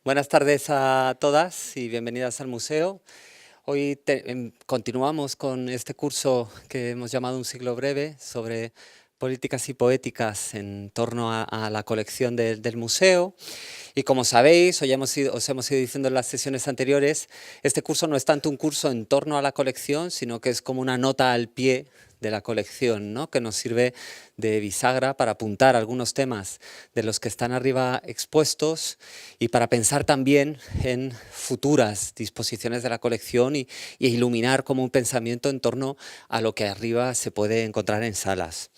Buenas tardes a todas y bienvenidas al museo. Hoy continuamos con este curso que hemos llamado un siglo breve sobre políticas y poéticas en torno a la colección del museo. Y como sabéis, os hemos ido diciendo en las sesiones anteriores, este curso no es tanto un curso en torno a la colección, sino que es como una nota al pie de la colección, ¿no? Que nos sirve de bisagra para apuntar algunos temas de los que están arriba expuestos y para pensar también en futuras disposiciones de la colección y iluminar como un pensamiento en torno a lo que arriba se puede encontrar en salas.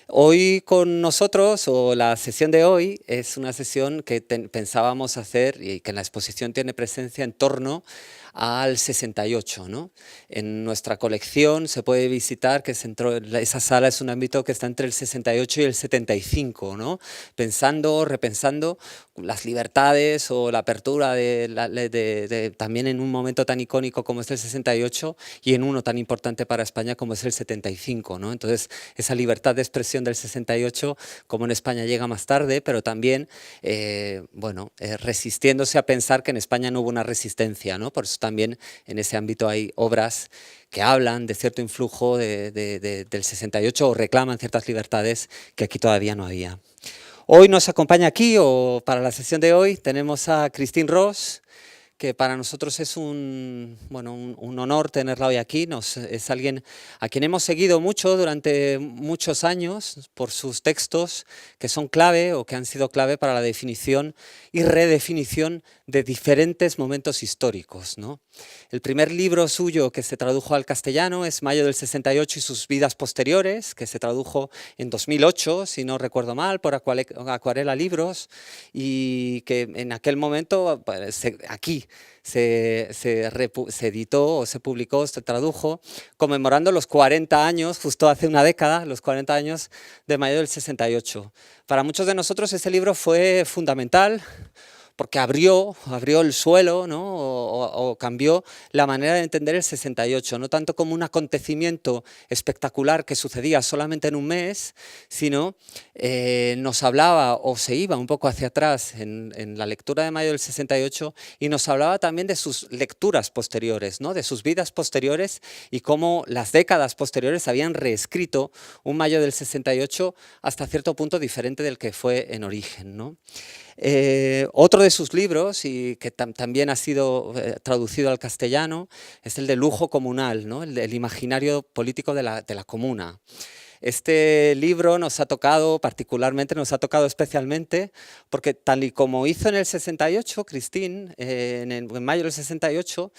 Hoy con nosotros, o la sesión de hoy, es una sesión que pensábamos hacer y que en la exposición tiene presencia en torno al 68, ¿no? En nuestra colección se puede visitar que esa sala es un ámbito que está entre el 68 y el 75, ¿no? Pensando, repensando las libertades o la apertura también en un momento tan icónico como es el 68 y en uno tan importante para España como es el 75, ¿no? Entonces, esa libertad de expresión del 68, como en España llega más tarde, pero también, resistiéndose a pensar que en España no hubo una resistencia, ¿no? Por eso también en ese ámbito hay obras que hablan de cierto influjo del 68 o reclaman ciertas libertades que aquí todavía no había. Hoy nos acompaña aquí, o para la sesión de hoy, tenemos a Kristin Ros, que para nosotros es un honor tenerla hoy aquí. Es alguien a quien hemos seguido mucho durante muchos años por sus textos que son clave o que han sido clave para la definición y redefinición de diferentes momentos históricos, ¿no? El primer libro suyo que se tradujo al castellano es Mayo del 68 y sus vidas posteriores, que se tradujo en 2008, si no recuerdo mal, por Acuarela Libros, y que en aquel momento aquí se editó o se publicó, se tradujo, conmemorando los 40 años, justo hace una década, los 40 años de Mayo del 68. Para muchos de nosotros ese libro fue fundamental, porque abrió el suelo, ¿no? o cambió la manera de entender el 68, no tanto como un acontecimiento espectacular que sucedía solamente en un mes, sino nos hablaba o se iba un poco hacia atrás en la lectura de Mayo del 68 y nos hablaba también de sus lecturas posteriores, ¿no? De sus vidas posteriores y cómo las décadas posteriores habían reescrito un Mayo del 68 hasta cierto punto diferente del que fue en origen, ¿no? Otro de sus libros, y que también ha sido traducido al castellano, es el de Lujo Comunal, ¿no? el imaginario político de la comuna. Este libro nos ha tocado particularmente, nos ha tocado especialmente, porque tal y como hizo en el 68, Kristin, en mayo del 68,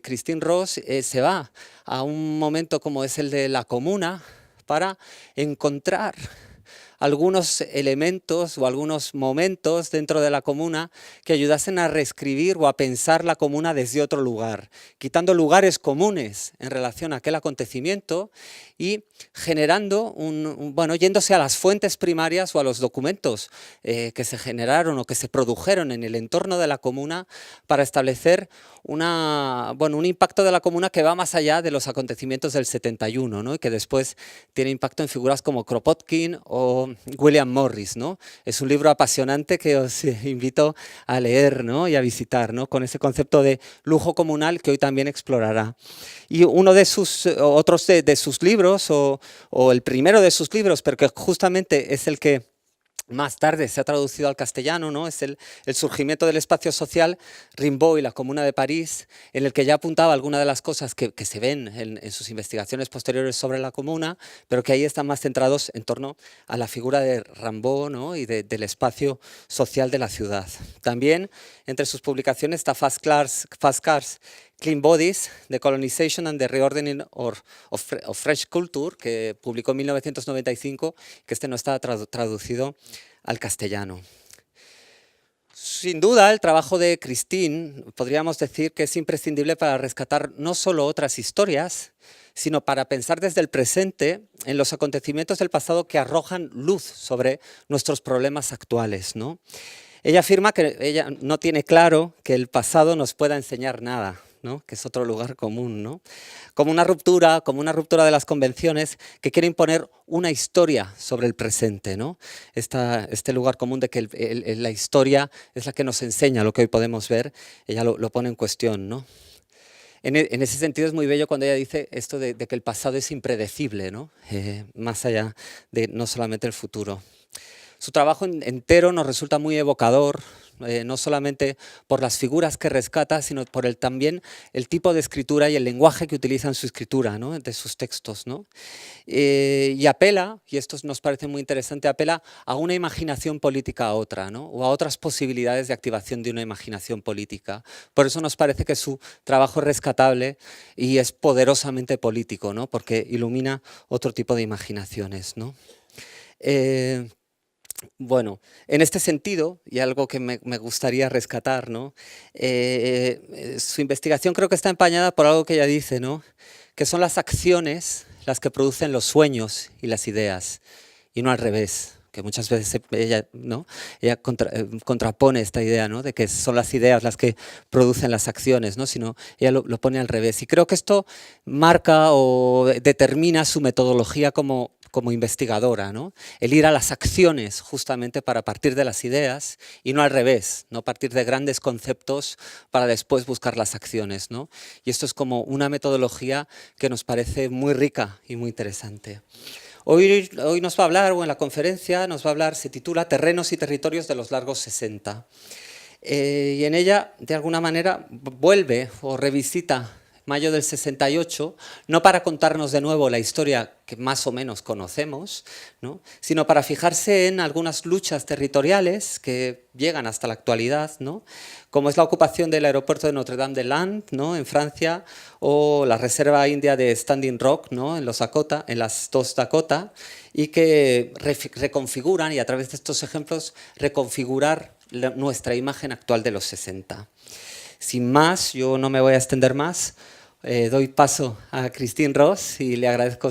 Kristin Ros se va a un momento como es el de la comuna para encontrar algunos elementos o algunos momentos dentro de la comuna que ayudasen a reescribir o a pensar la comuna desde otro lugar, quitando lugares comunes en relación a aquel acontecimiento y generando, yéndose a las fuentes primarias o a los documentos que se generaron o que se produjeron en el entorno de la comuna para establecer un impacto de la comuna que va más allá de los acontecimientos del 71, ¿no? Y que después tiene impacto en figuras como Kropotkin o William Morris, ¿no? Es un libro apasionante que os invito a leer, ¿no? Y a visitar, ¿no? Con ese concepto de lujo comunal que hoy también explorará. Y uno de sus otros de sus libros, o el primero de sus libros, pero que justamente es el que más tarde se ha traducido al castellano, ¿no? Es el surgimiento del espacio social, Rimbaud y la Comuna de París, en el que ya apuntaba algunas de las cosas que se ven en sus investigaciones posteriores sobre la comuna, pero que ahí están más centrados en torno a la figura de Rimbaud, ¿no? Y del espacio social de la ciudad. También entre sus publicaciones está Fast Cars, Clean Bodies, The Colonization and the Reordering of French Culture, que publicó en 1995, que no está traducido al castellano. Sin duda, el trabajo de Kristin podríamos decir que es imprescindible para rescatar no solo otras historias, sino para pensar desde el presente en los acontecimientos del pasado que arrojan luz sobre nuestros problemas actuales, ¿no? Ella afirma que ella no tiene claro que el pasado nos pueda enseñar nada. ¿no? Que es otro lugar común, ¿no? Como una ruptura de las convenciones que quiere imponer una historia sobre el presente, ¿no? Este lugar común de que la historia es la que nos enseña lo que hoy podemos ver, ella lo pone en cuestión, ¿no? En ese sentido es muy bello cuando ella dice esto de que el pasado es impredecible, ¿no? Más allá de no solamente el futuro. Su trabajo entero nos resulta muy evocador, no solamente por las figuras que rescata, sino por también el tipo de escritura y el lenguaje que utiliza en su escritura, ¿no? De sus textos, ¿no? Y apela, y esto nos parece muy interesante, apela a una imaginación política a otra, ¿no? O a otras posibilidades de activación de una imaginación política. Por eso nos parece que su trabajo es rescatable y es poderosamente político, ¿no? Porque ilumina otro tipo de imaginaciones, ¿no? Bueno, en este sentido, y algo que me gustaría rescatar, ¿no? Su investigación creo que está empañada por algo que ella dice, ¿no? Que son las acciones las que producen los sueños y las ideas, y no al revés, que muchas veces ella, ¿no? Ella contrapone esta idea, ¿no? De que son las ideas las que producen las acciones, ¿no? Sino ella lo pone al revés. Y creo que esto marca o determina su metodología como investigadora, ¿no? El ir a las acciones justamente para partir de las ideas y no al revés, no partir de grandes conceptos para después buscar las acciones, ¿no? Y esto es como una metodología que nos parece muy rica y muy interesante. Hoy nos va a hablar, o en la conferencia nos va a hablar, se titula Terrenos y territorios de los largos 60. Y en ella, de alguna manera, vuelve o revisita mayo del 68, no para contarnos de nuevo la historia que más o menos conocemos, ¿no? Sino para fijarse en algunas luchas territoriales que llegan hasta la actualidad, ¿no? Como es la ocupación del aeropuerto de Notre-Dame-des-Landes, ¿no? En Francia, o la reserva india de Standing Rock, ¿no? En las dos Dakota, y que reconfiguran, y a través de estos ejemplos, reconfigurar nuestra imagen actual de los 60. Sin más, yo no me voy a extender más, doy paso a Kristin Ros y le agradezco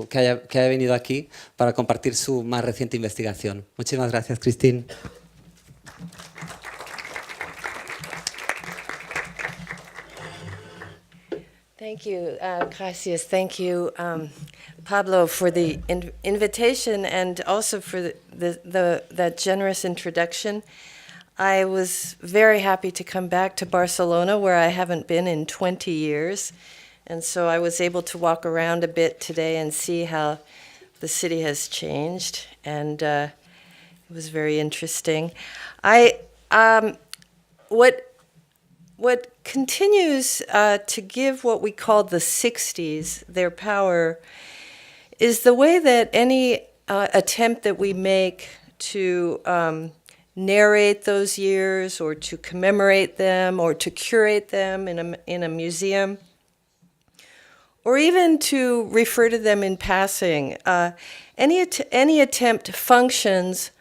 que haya venido aquí para compartir su más reciente investigación. Muchísimas gracias, Kristin. Thank you, gracias. Thank you, Pablo, for the invitation and also for that generous introduction. I was very happy to come back to Barcelona, where I haven't been in 20 years. And so I was able to walk around a bit today and see how the city has changed. And it was very interesting. What continues to give what we call the 60s their power is the way that any attempt that we make to narrate those years or to commemorate them or to curate them in a museum or even to refer to them in passing. Any attempt functions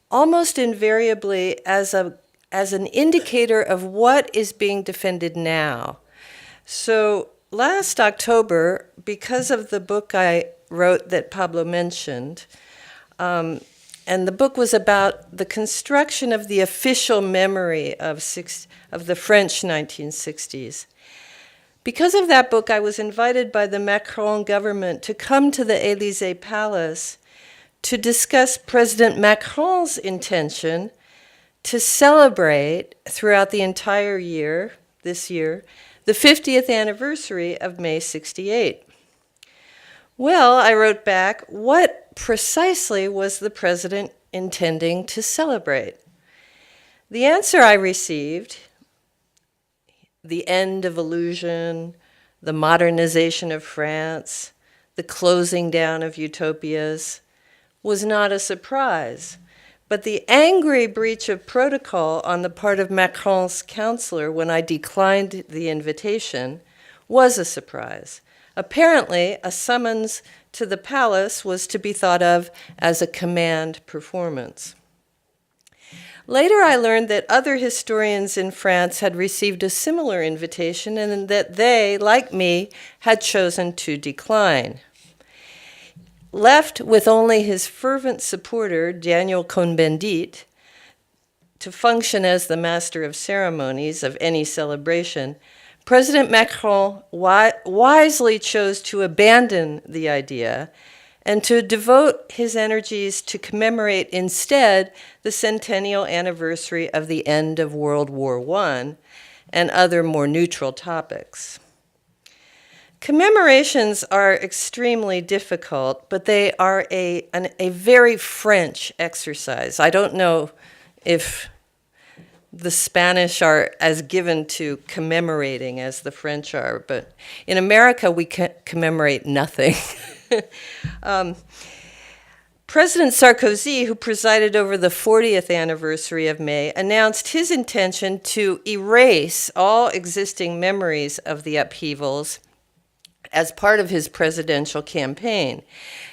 almost invariably as an indicator of what is being defended now. So last October, because of the book I wrote that Pablo mentioned, and the book was about the construction of the official memory of the French 1960s. Because of that book, I was invited by the Macron government to come to the Élysée Palace to discuss President Macron's intention to celebrate throughout the entire year, this year, the 50th anniversary of May 68. Well, I wrote back, what precisely was the president intending to celebrate? The answer I received, the end of illusion, the modernization of France, the closing down of utopias, was not a surprise. But the angry breach of protocol on the part of Macron's counselor when I declined the invitation was a surprise. Apparently, a summons to the palace was to be thought of as a command performance. Later, I learned that other historians in France had received a similar invitation and that they, like me, had chosen to decline. Left with only his fervent supporter, Daniel Cohn-Bendit, to function as the master of ceremonies of any celebration, President Macron wisely chose to abandon the idea and to devote his energies to commemorate instead the centennial anniversary of the end of World War I and other more neutral topics. Commemorations are extremely difficult, but they are a very French exercise. I don't know if the Spanish are as given to commemorating as the French are, but in America we commemorate nothing. President Sarkozy, who presided over the 40th anniversary of May, announced his intention to erase all existing memories of the upheavals as part of his presidential campaign.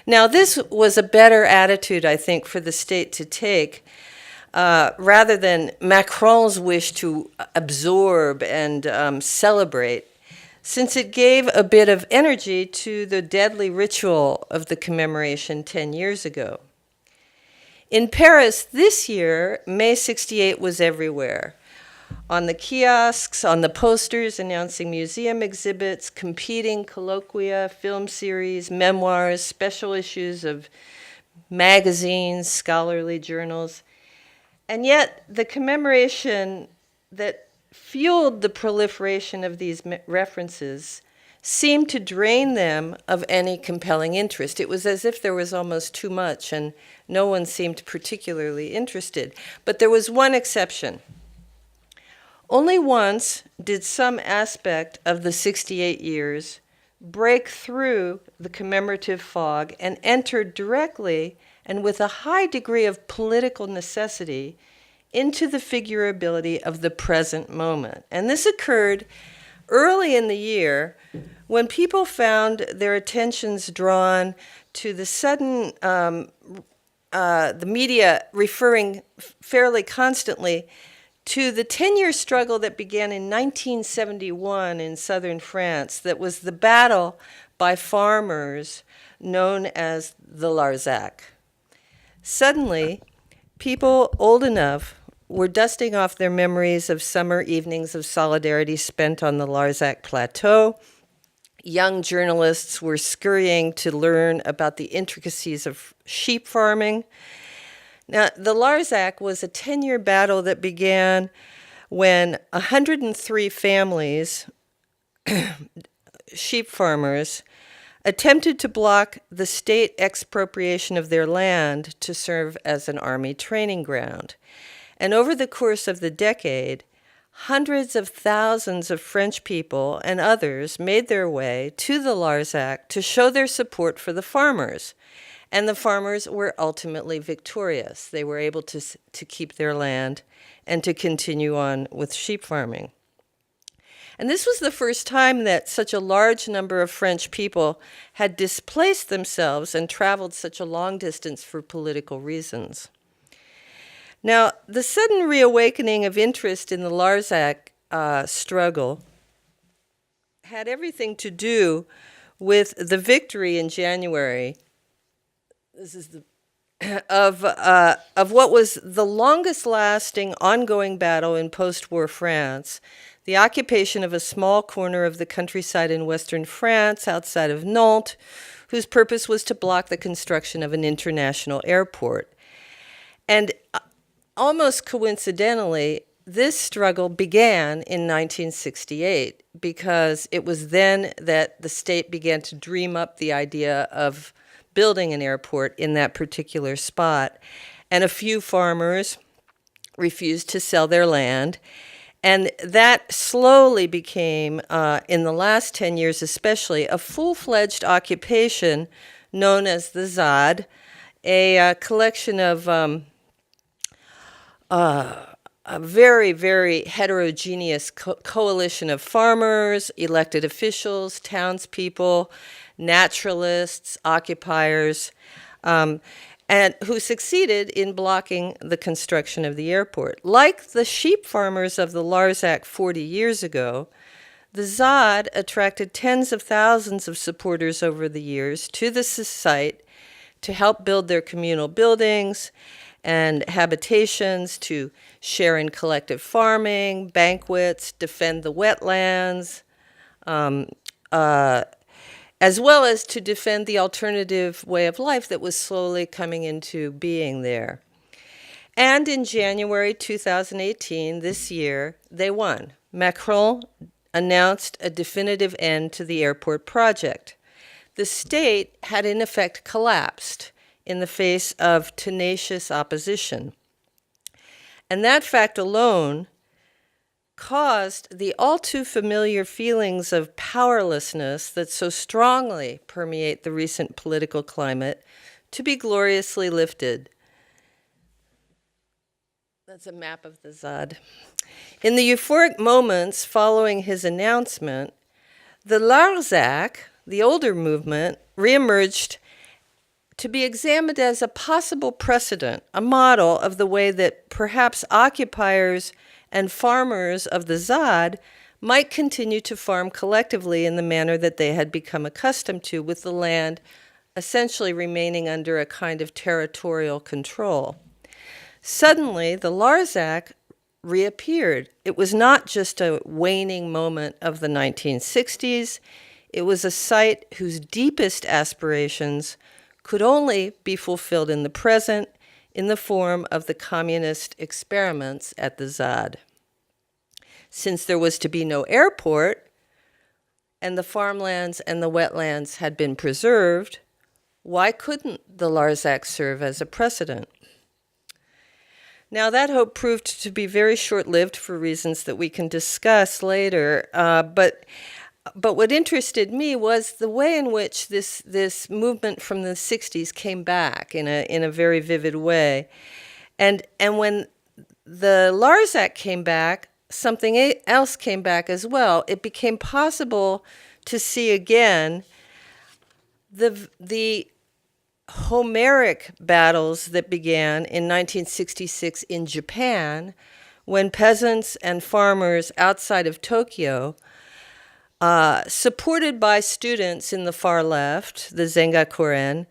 Now, this was a better attitude, I think, for the state to take, rather than Macron's wish to absorb and celebrate, since it gave a bit of energy to the deadly ritual of the commemoration 10 years ago. In Paris this year, May 68 was everywhere. On the kiosks, on the posters announcing museum exhibits, competing colloquia, film series, memoirs, special issues of magazines, scholarly journals. And yet, the commemoration that fueled the proliferation of these references seemed to drain them of any compelling interest. It was as if there was almost too much and no one seemed particularly interested. But there was one exception. Only once did some aspect of the 68 years break through the commemorative fog and enter directly and with a high degree of political necessity into the figurability of the present moment. And this occurred early in the year when people found their attentions drawn to the sudden, the media referring fairly constantly to the 10-year struggle that began in 1971 in southern France, that was the battle by farmers known as the Larzac. Suddenly, people old enough were dusting off their memories of summer evenings of solidarity spent on the Larzac Plateau. Young journalists were scurrying to learn about the intricacies of sheep farming. Now, the Larzac was a 10-year battle that began when 103 families, sheep farmers, attempted to block the state expropriation of their land to serve as an army training ground. And over the course of the decade, hundreds of thousands of French people and others made their way to the Larzac to show their support for the farmers. And the farmers were ultimately victorious. They were able to keep their land and to continue on with sheep farming. And this was the first time that such a large number of French people had displaced themselves and traveled such a long distance for political reasons. Now, the sudden reawakening of interest in the Larzac struggle had everything to do with the victory in January. This is of what was the longest-lasting ongoing battle in post-war France, the occupation of a small corner of the countryside in western France outside of Nantes, whose purpose was to block the construction of an international airport. And almost coincidentally, this struggle began in 1968 because it was then that the state began to dream up the idea of building an airport in that particular spot. And a few farmers refused to sell their land. And that slowly became, in the last 10 years especially, a full-fledged occupation known as the ZAD, a collection of a very, very heterogeneous coalition of farmers, elected officials, townspeople, naturalists, occupiers, and who succeeded in blocking the construction of the airport. Like the sheep farmers of the Larzac 40 years ago, the ZAD attracted tens of thousands of supporters over the years to the site to help build their communal buildings and habitations, to share in collective farming, banquets, defend the wetlands, as well as to defend the alternative way of life that was slowly coming into being there. And in January 2018, this year, they won. Macron announced a definitive end to the airport project. The state had in effect collapsed in the face of tenacious opposition. And that fact alone caused the all too familiar feelings of powerlessness that so strongly permeate the recent political climate to be gloriously lifted. That's a map of the ZAD. In the euphoric moments following his announcement, the largos, the older movement, reemerged to be examined as a possible precedent, a model of the way that perhaps occupiers and farmers of the ZAD might continue to farm collectively in the manner that they had become accustomed to, with the land essentially remaining under a kind of territorial control. Suddenly, the largos reappeared. It was not just a waning moment of the 1960s. It was a site whose deepest aspirations could only be fulfilled in the present in the form of the communist experiments at the ZAD. Since there was to be no airport, and the farmlands and the wetlands had been preserved, why couldn't the largos serve as a precedent? Now, that hope proved to be very short-lived for reasons that we can discuss later, but what interested me was the way in which this movement from the 60s came back in a very vivid way. And when the largos came back, something else came back as well. It became possible to see again the Homeric battles that began in 1966 in Japan, when peasants and farmers outside of Tokyo, supported by students in the far left, the Zengakuren,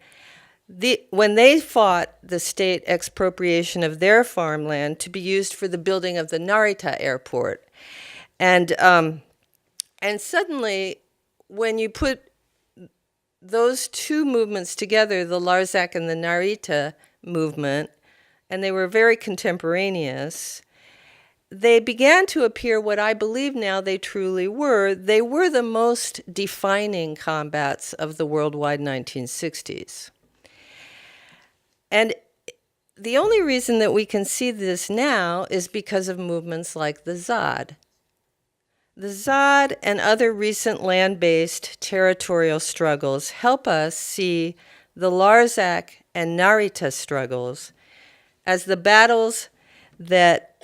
when they fought the state expropriation of their farmland to be used for the building of the Narita airport. And suddenly, when you put those two movements together, the largos and the Narita movement, and they were very contemporaneous, they began to appear what I believe now they truly were. They were the most defining combats of the worldwide 1960s. And the only reason that we can see this now is because of movements like the ZAD. The ZAD and other recent land-based territorial struggles help us see the largos and Narita struggles as the battles that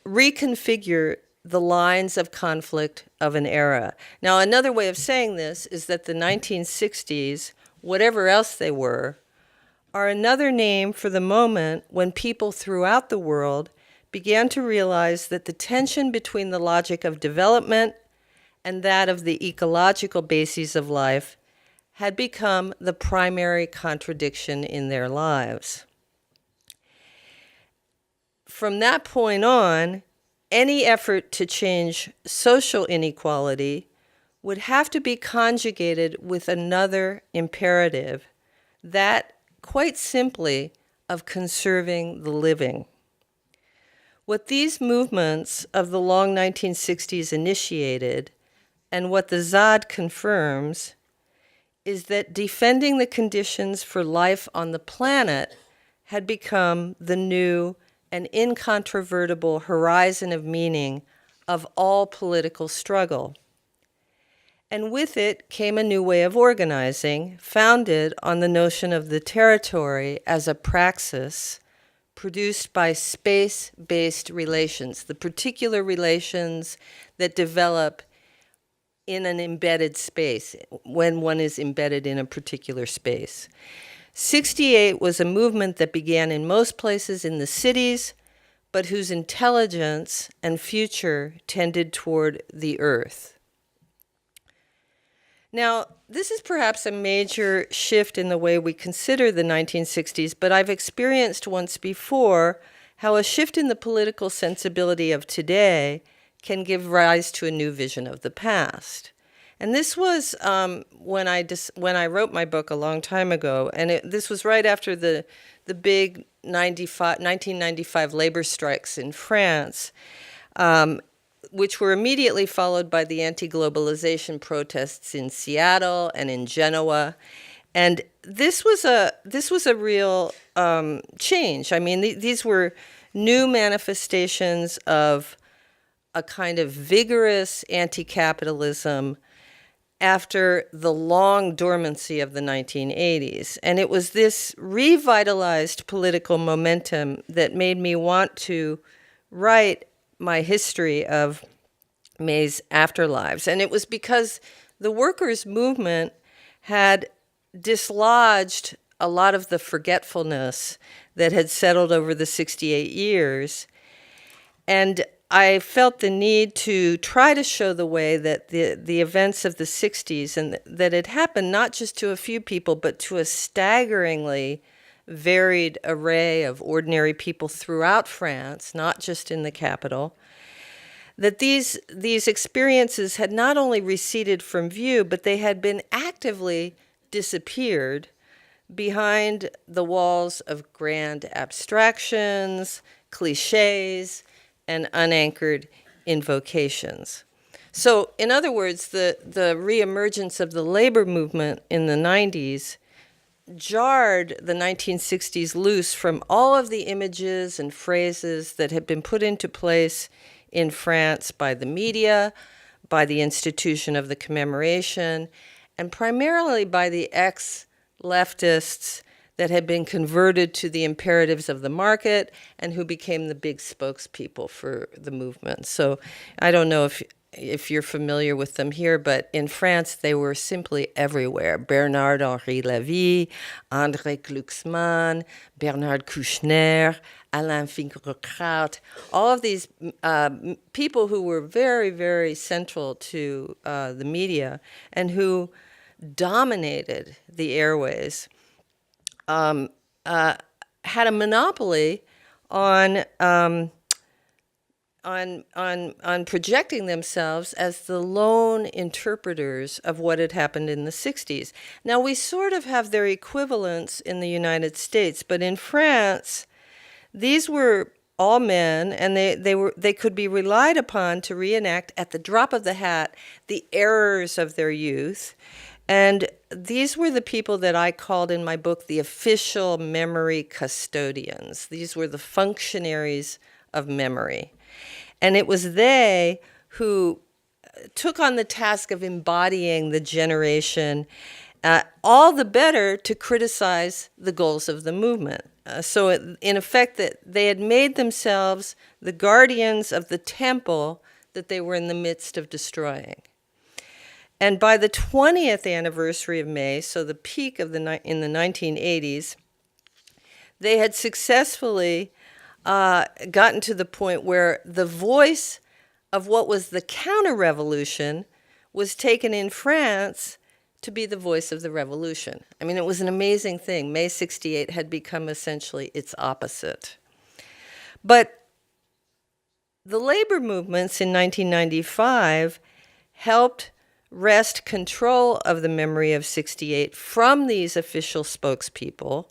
reconfigure the lines of conflict of an era. Now, another way of saying this is that the 1960s, whatever else they were, are another name for the moment when people throughout the world began to realize that the tension between the logic of development and that of the ecological bases of life had become the primary contradiction in their lives. From that point on, any effort to change social inequality would have to be conjugated with another imperative, that, quite simply, of conserving the living. What these movements of the long 1960s initiated, and what the ZAD confirms, is that defending the conditions for life on the planet had become the new and incontrovertible horizon of meaning of all political struggle. And with it came a new way of organizing, founded on the notion of the territory as a praxis produced by space-based relations, the particular relations that develop in an embedded space, when one is embedded in a particular space. 68 was a movement that began in most places in the cities, but whose intelligence and future tended toward the earth. Now, this is perhaps a major shift in the way we consider the 1960s, but I've experienced once before how a shift in the political sensibility of today can give rise to a new vision of the past. And this was when I wrote my book a long time ago, and this was right after the big 1995 labor strikes in France, which were immediately followed by the anti-globalization protests in Seattle and in Genoa. And this was a real change. I mean, these were new manifestations of a kind of vigorous anti-capitalism after the long dormancy of the 1980s. And it was this revitalized political momentum that made me want to write my history of May's afterlives. And it was because the workers' movement had dislodged a lot of the forgetfulness that had settled over the 68 years. And I felt the need to try to show the way that the events of the 60s, and that it happened not just to a few people, but to a staggeringly varied array of ordinary people throughout France, not just in the capital, that these experiences had not only receded from view, but they had been actively disappeared behind the walls of grand abstractions, cliches, and unanchored invocations. So, in other words, the reemergence of the labor movement in the 90s jarred the 1960s loose from all of the images and phrases that had been put into place in France by the media, by the institution of the commemoration, and primarily by the ex-leftists that had been converted to the imperatives of the market and who became the big spokespeople for the movement. So I don't know if you're familiar with them here, but in France, they were simply everywhere. Bernard-Henri Lévy, André Glucksmann, Bernard Kouchner, Alain Finkielkraut, all of these people who were very, very central to the media and who dominated the airways, had a monopoly on projecting themselves as the lone interpreters of what had happened in the 60s. Now, we sort of have their equivalents in the United States, but in France, these were all men, and they could be relied upon to reenact at the drop of the hat the errors of their youth. And these were the people that I called in my book the official memory custodians. These were the functionaries of memory. And it was they who took on the task of embodying the generation, all the better to criticize the goals of the movement. So in effect, that they had made themselves the guardians of the temple that they were in the midst of destroying. And by the 20th anniversary of May, so the peak of in the 1980s, they had successfully gotten to the point where the voice of what was the counter-revolution was taken in France to be the voice of the revolution. I mean, it was an amazing thing. May 68 had become essentially its opposite. But the labor movements in 1995 helped wrest control of the memory of 68 from these official spokespeople,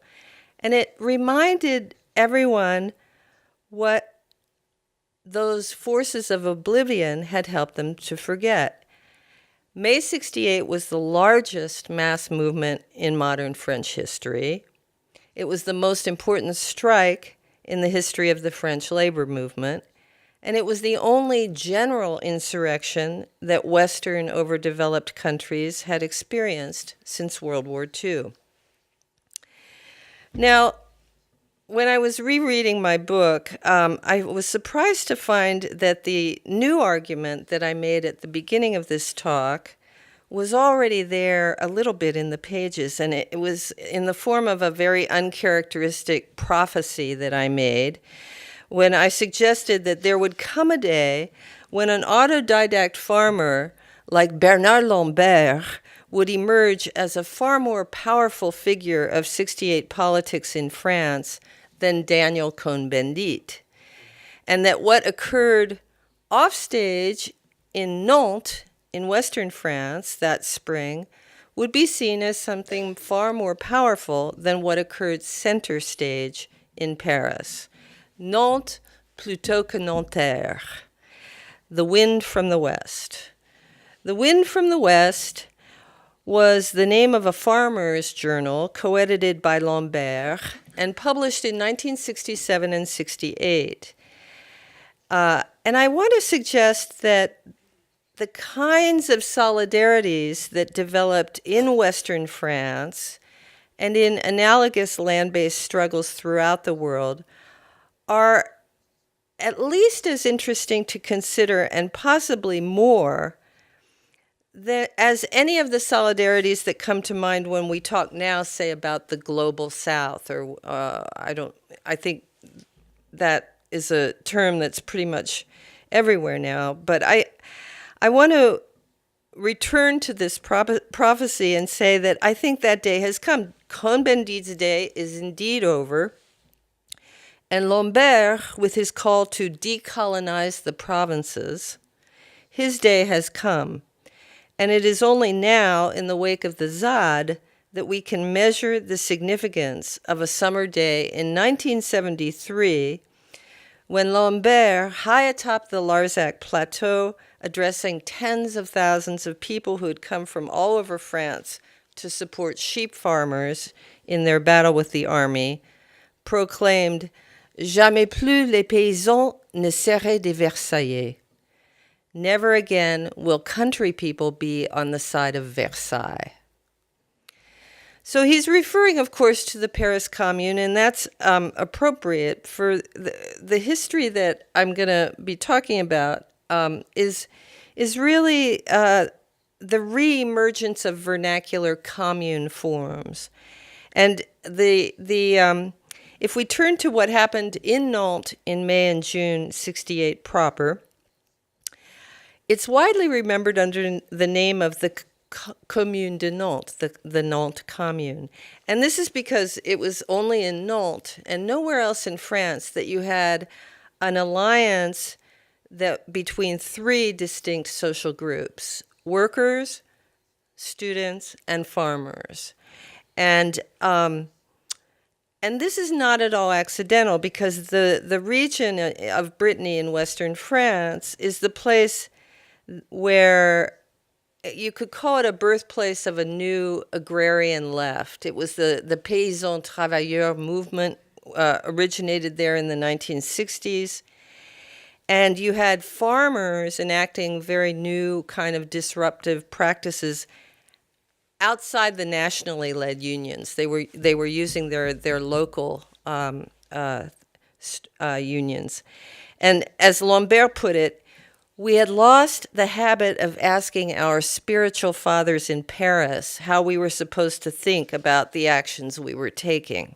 and it reminded everyone what those forces of oblivion had helped them to forget. May 68 was the largest mass movement in modern French history. It was the most important strike in the history of the French labor movement, and it was the only general insurrection that Western overdeveloped countries had experienced since World War II. Now, when I was rereading my book, I was surprised to find that the new argument that I made at the beginning of this talk was already there a little bit in the pages, and it was in the form of a very uncharacteristic prophecy that I made when I suggested that there would come a day when an autodidact farmer like Bernard Lambert would emerge as a far more powerful figure of 68 politics in France than Daniel Cohn-Bendit. And that what occurred offstage in Nantes, in Western France, that spring, would be seen as something far more powerful than what occurred center stage in Paris. Nantes plutôt que Nanterre. The Wind from the West. The Wind from the West was the name of a farmer's journal co-edited by Lambert and published in 1967 and 68. And I want to suggest that the kinds of solidarities that developed in Western France and in analogous land-based struggles throughout the world are at least as interesting to consider, and possibly more, as any of the solidarities that come to mind when we talk now, say, about the global South, or I think that is a term that's pretty much everywhere now. But I want to return to this prophecy and say that I think that day has come. Cohn-Bendit's day is indeed over. And Lambert, with his call to decolonize the provinces, his day has come. And it is only now, in the wake of the ZAD, that we can measure the significance of a summer day in 1973, when Lambert, high atop the Larzac Plateau, addressing tens of thousands of people who had come from all over France to support sheep farmers in their battle with the army, proclaimed, "Jamais plus les paysans ne seraient des Versaillais." Never again will country people be on the side of Versailles. So he's referring, of course, to the Paris Commune, and that's appropriate for the history that I'm going to be talking about is really the re-emergence of vernacular commune forms. And if we turn to what happened in Nantes in May and June 68 proper, it's widely remembered under the name of the Commune de Nantes, the Nantes Commune. And this is because it was only in Nantes and nowhere else in France that you had an alliance between three distinct social groups: workers, students, and farmers. And this is not at all accidental, because the region of Brittany in Western France is the place where you could call it a birthplace of a new agrarian left. It was the paysan travailleur movement originated there in the 1960s. And you had farmers enacting very new kind of disruptive practices outside the nationally led unions. They were using their local unions. And as Lambert put it, we had lost the habit of asking our spiritual fathers in Paris how we were supposed to think about the actions we were taking.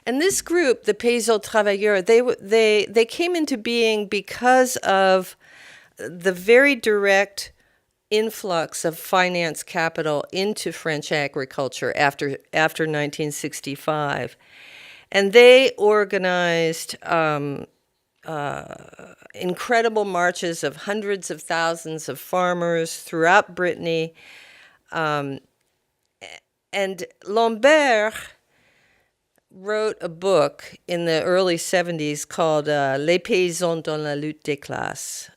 And this group, the Paysans Travailleurs, they came into being because of the very direct influx of finance capital into French agriculture after 1965. And they organized incredible marches of hundreds of thousands of farmers throughout Brittany. And Lambert wrote a book in the early 70s called Les Paysans dans la lutte des classes.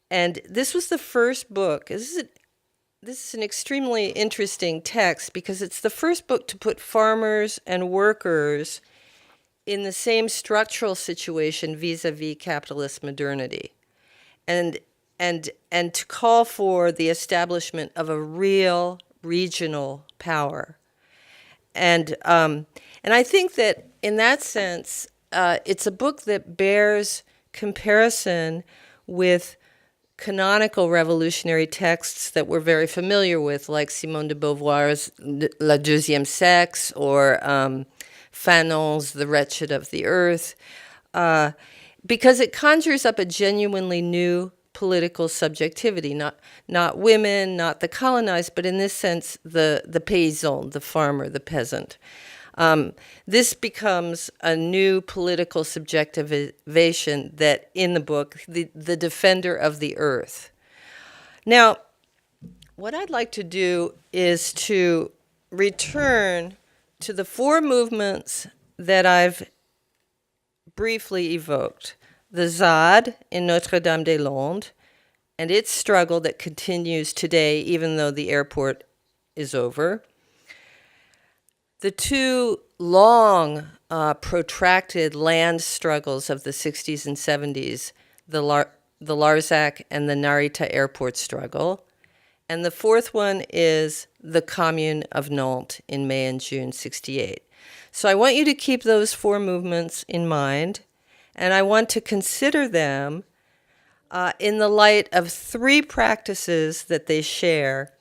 And this was the first book. This is an extremely interesting text, because it's the first book to put farmers and workers in the same structural situation vis-a-vis capitalist modernity, and to call for the establishment of a real regional power. And I think that in that sense, it's a book that bears comparison with canonical revolutionary texts that we're very familiar with, like Simone de Beauvoir's La Deuxième Sexe, or Fanon's The Wretched of the Earth, because it conjures up a genuinely new political subjectivity, not women, not the colonized, but in this sense, the paysan, the farmer, the peasant. This becomes a new political subjectivation that in the book, the defender of the earth. Now, what I'd like to do is to return to the four movements that I've briefly evoked. The ZAD in Notre-Dame-des-Landes and its struggle that continues today even though the airport is over. The two long, protracted land struggles of the 60s and 70s, the Larzac and the Narita airport struggle. And the fourth one is the Commune of Nantes in May and June 68. So I want you to keep those four movements in mind, and I want to consider them in the light of three practices that they share,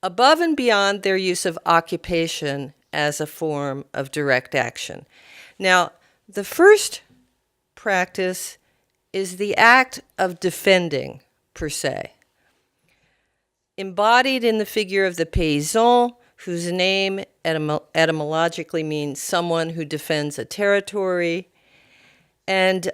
above and beyond their use of occupation as a form of direct action. Now, the first practice is the act of defending, per se, embodied in the figure of the paysan, whose name etymologically means someone who defends a territory, and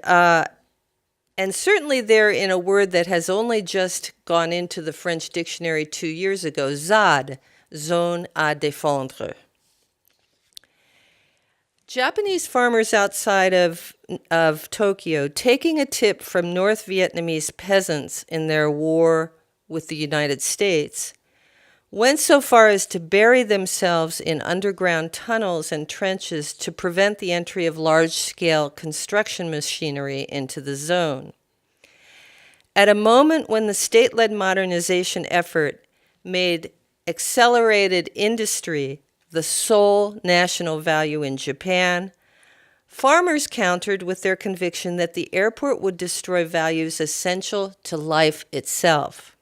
certainly there in a word that has only just gone into the French dictionary 2 years ago, ZAD, zone à défendre. Japanese farmers outside of Tokyo, taking a tip from North Vietnamese peasants in their war with the United States, went so far as to bury themselves in underground tunnels and trenches to prevent the entry of large-scale construction machinery into the zone. At a moment when the state-led modernization effort made accelerated industry the sole national value in Japan, farmers countered with their conviction that the airport would destroy values essential to life itself.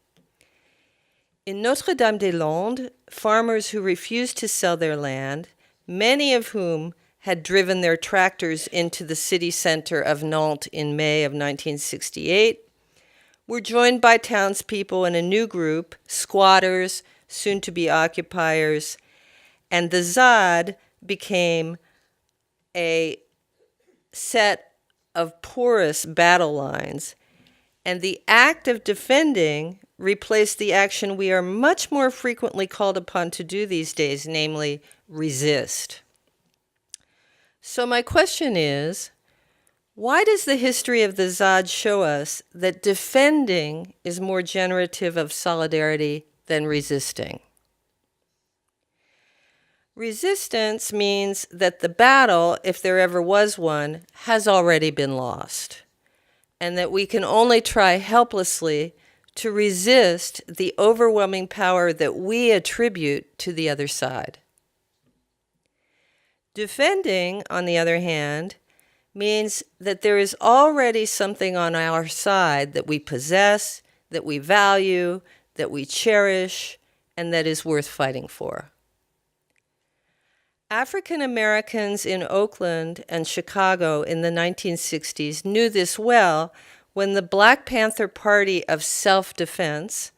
In Notre-Dame-des-Landes, farmers who refused to sell their land, many of whom had driven their tractors into the city center of Nantes in May of 1968, were joined by townspeople in a new group, squatters, soon-to-be occupiers, and the ZAD became a set of porous battle lines, and the act of defending replaced the action we are much more frequently called upon to do these days, namely resist. So my question is, why does the history of the ZAD show us that defending is more generative of solidarity than resisting? Resistance means that the battle, if there ever was one, has already been lost, and that we can only try helplessly to resist the overwhelming power that we attribute to the other side. Defending, on the other hand, means that there is already something on our side that we possess, that we value, that we cherish, and that is worth fighting for. African Americans in Oakland and Chicago in the 1960s knew this well when the Black Panther Party of Self-Defense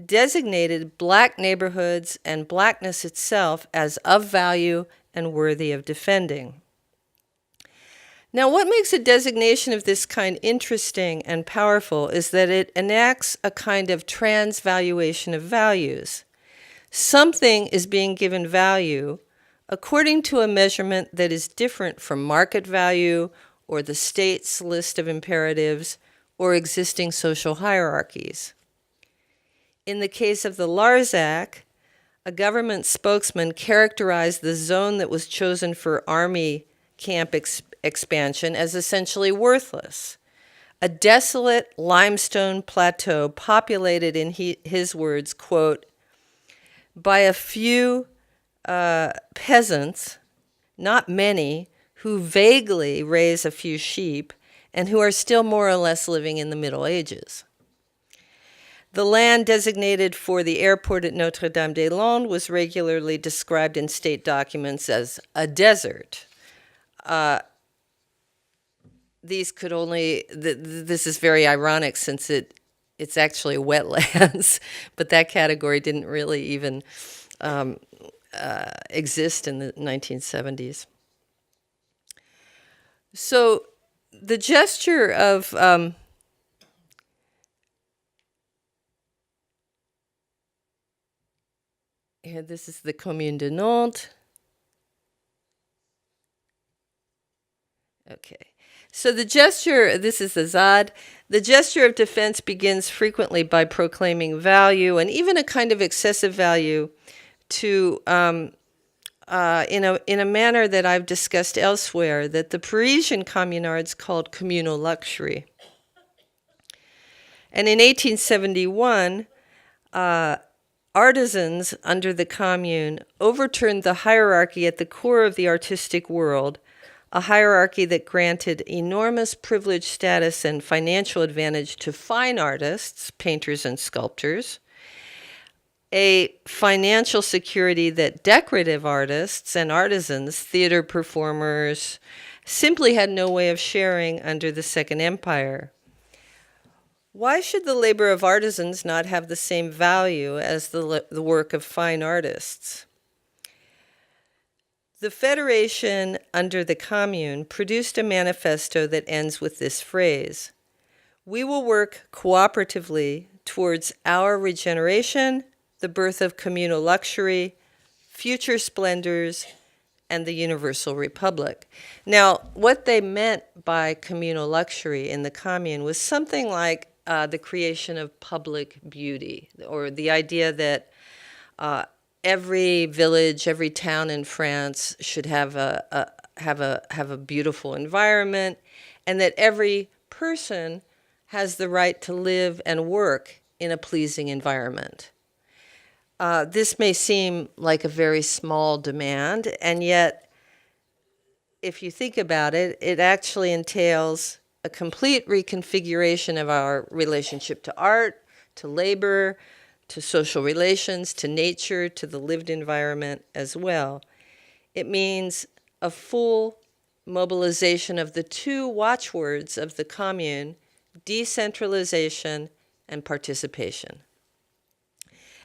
designated black neighborhoods and blackness itself as of value and worthy of defending. Now, what makes a designation of this kind interesting and powerful is that it enacts a kind of transvaluation of values. Something is being given value according to a measurement that is different from market value or the state's list of imperatives or existing social hierarchies. In the case of the Larzac, a government spokesman characterized the zone that was chosen for army camp expansion as essentially worthless, a desolate limestone plateau populated, in his words, quote, by a few peasants, not many, who vaguely raise a few sheep and who are still more or less living in the Middle Ages. The land designated for the airport at Notre-Dame-des-Landes was regularly described in state documents as a desert. This is very ironic since it it's actually wetlands, but that category didn't really even exist in the 1970s. So the gesture of here, this is the Commune de Nantes. Okay. So the gesture, this is the ZAD. The gesture of defense begins frequently by proclaiming value, and even a kind of excessive value, to in a manner that I've discussed elsewhere, that the Parisian communards called communal luxury. And in 1871, artisans under the Commune overturned the hierarchy at the core of the artistic world, a hierarchy that granted enormous privileged status and financial advantage to fine artists, painters and sculptors, a financial security that decorative artists and artisans, theater performers, simply had no way of sharing under the Second Empire. Why should the labor of artisans not have the same value as the work of fine artists? The Federation under the Commune produced a manifesto that ends with this phrase: "We will work cooperatively towards our regeneration, the birth of communal luxury, future splendors, and the universal republic." Now, what they meant by communal luxury in the Commune was something like the creation of public beauty, or the idea that every village, every town in France should have a beautiful environment, and that every person has the right to live and work in a pleasing environment. This may seem like a very small demand, and yet, if you think about it, it actually entails a complete reconfiguration of our relationship to art, to labor, to social relations, to nature, to the lived environment as well. It means a full mobilization of the two watchwords of the Commune: decentralization and participation.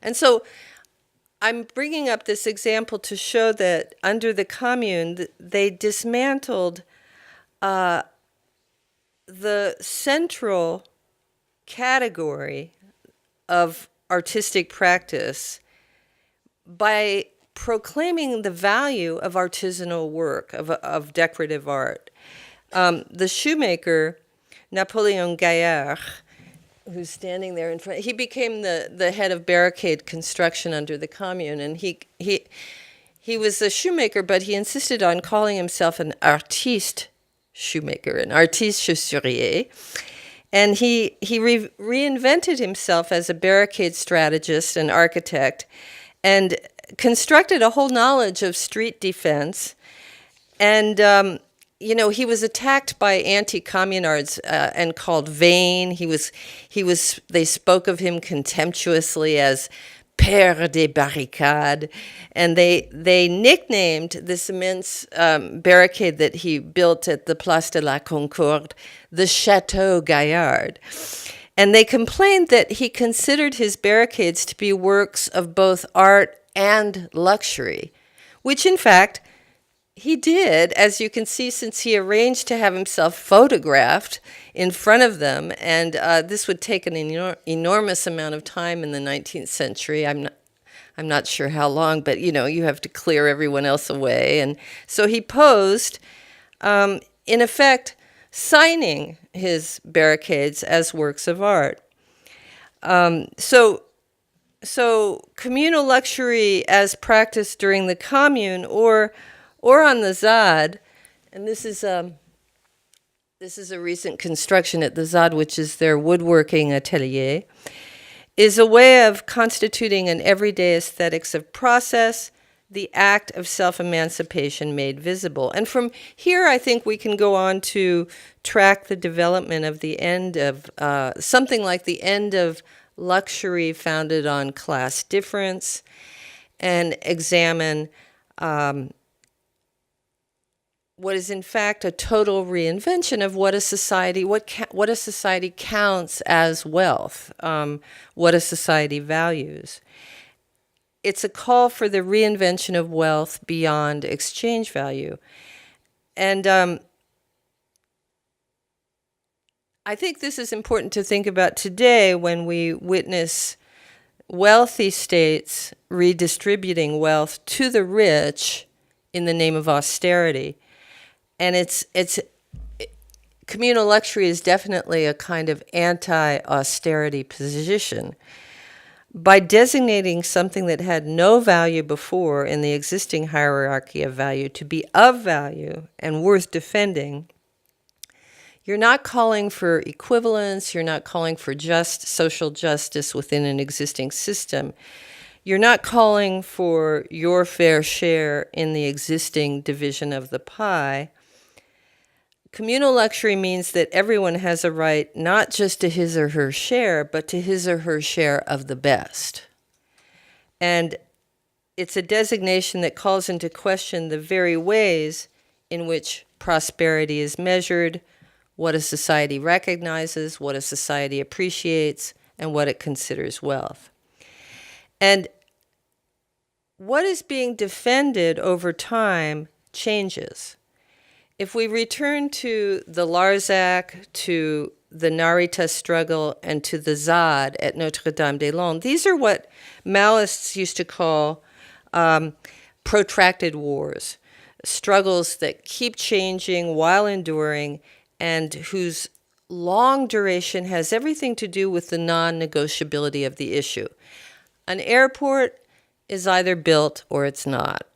And so I'm bringing up this example to show that under the Commune, they dismantled the central category of artistic practice by proclaiming the value of artisanal work, of decorative art. The shoemaker, Napoleon Gaillard, who's standing there in front, he became the head of barricade construction under the Commune, and he was a shoemaker, but he insisted on calling himself an artiste shoemaker, an artiste chaussurier. And he reinvented himself as a barricade strategist and architect, and constructed a whole knowledge of street defense. And he was attacked by anti-communards and called vain. They spoke of him contemptuously as Père des Barricades, and they nicknamed this immense barricade that he built at the Place de la Concorde the Chateau Gaillard. And they complained that he considered his barricades to be works of both art and luxury, which in fact he did, as you can see, since he arranged to have himself photographed in front of them. And this would take an enormous amount of time in the 19th century. I'm not sure how long, but you have to clear everyone else away. And so he posed, in effect, signing his barricades as works of art. So communal luxury as practiced during the Commune or on the ZAD, and this is a recent construction at the ZAD, which is their woodworking atelier, is a way of constituting an everyday aesthetics of process, the act of self-emancipation made visible. And from here, I think we can go on to track the development of the end of, something like the end of luxury founded on class difference, and examine what is in fact a total reinvention of what a society counts as wealth, what a society values. It's a call for the reinvention of wealth beyond exchange value. And I think this is important to think about today when we witness wealthy states redistributing wealth to the rich in the name of austerity. And communal luxury is definitely a kind of anti-austerity position. By designating something that had no value before in the existing hierarchy of value to be of value and worth defending, you're not calling for equivalence, you're not calling for just social justice within an existing system. You're not calling for your fair share in the existing division of the pie. Communal luxury means that everyone has a right not just to his or her share, but to his or her share of the best. And it's a designation that calls into question the very ways in which prosperity is measured, what a society recognizes, what a society appreciates, and what it considers wealth. And what is being defended over time changes. If we return to the Larzac, to the Narita struggle, and to the ZAD at Notre-Dame-des-Landes, these are what Maoists used to call protracted wars, struggles that keep changing while enduring, and whose long duration has everything to do with the non-negotiability of the issue. An airport is either built or it's not.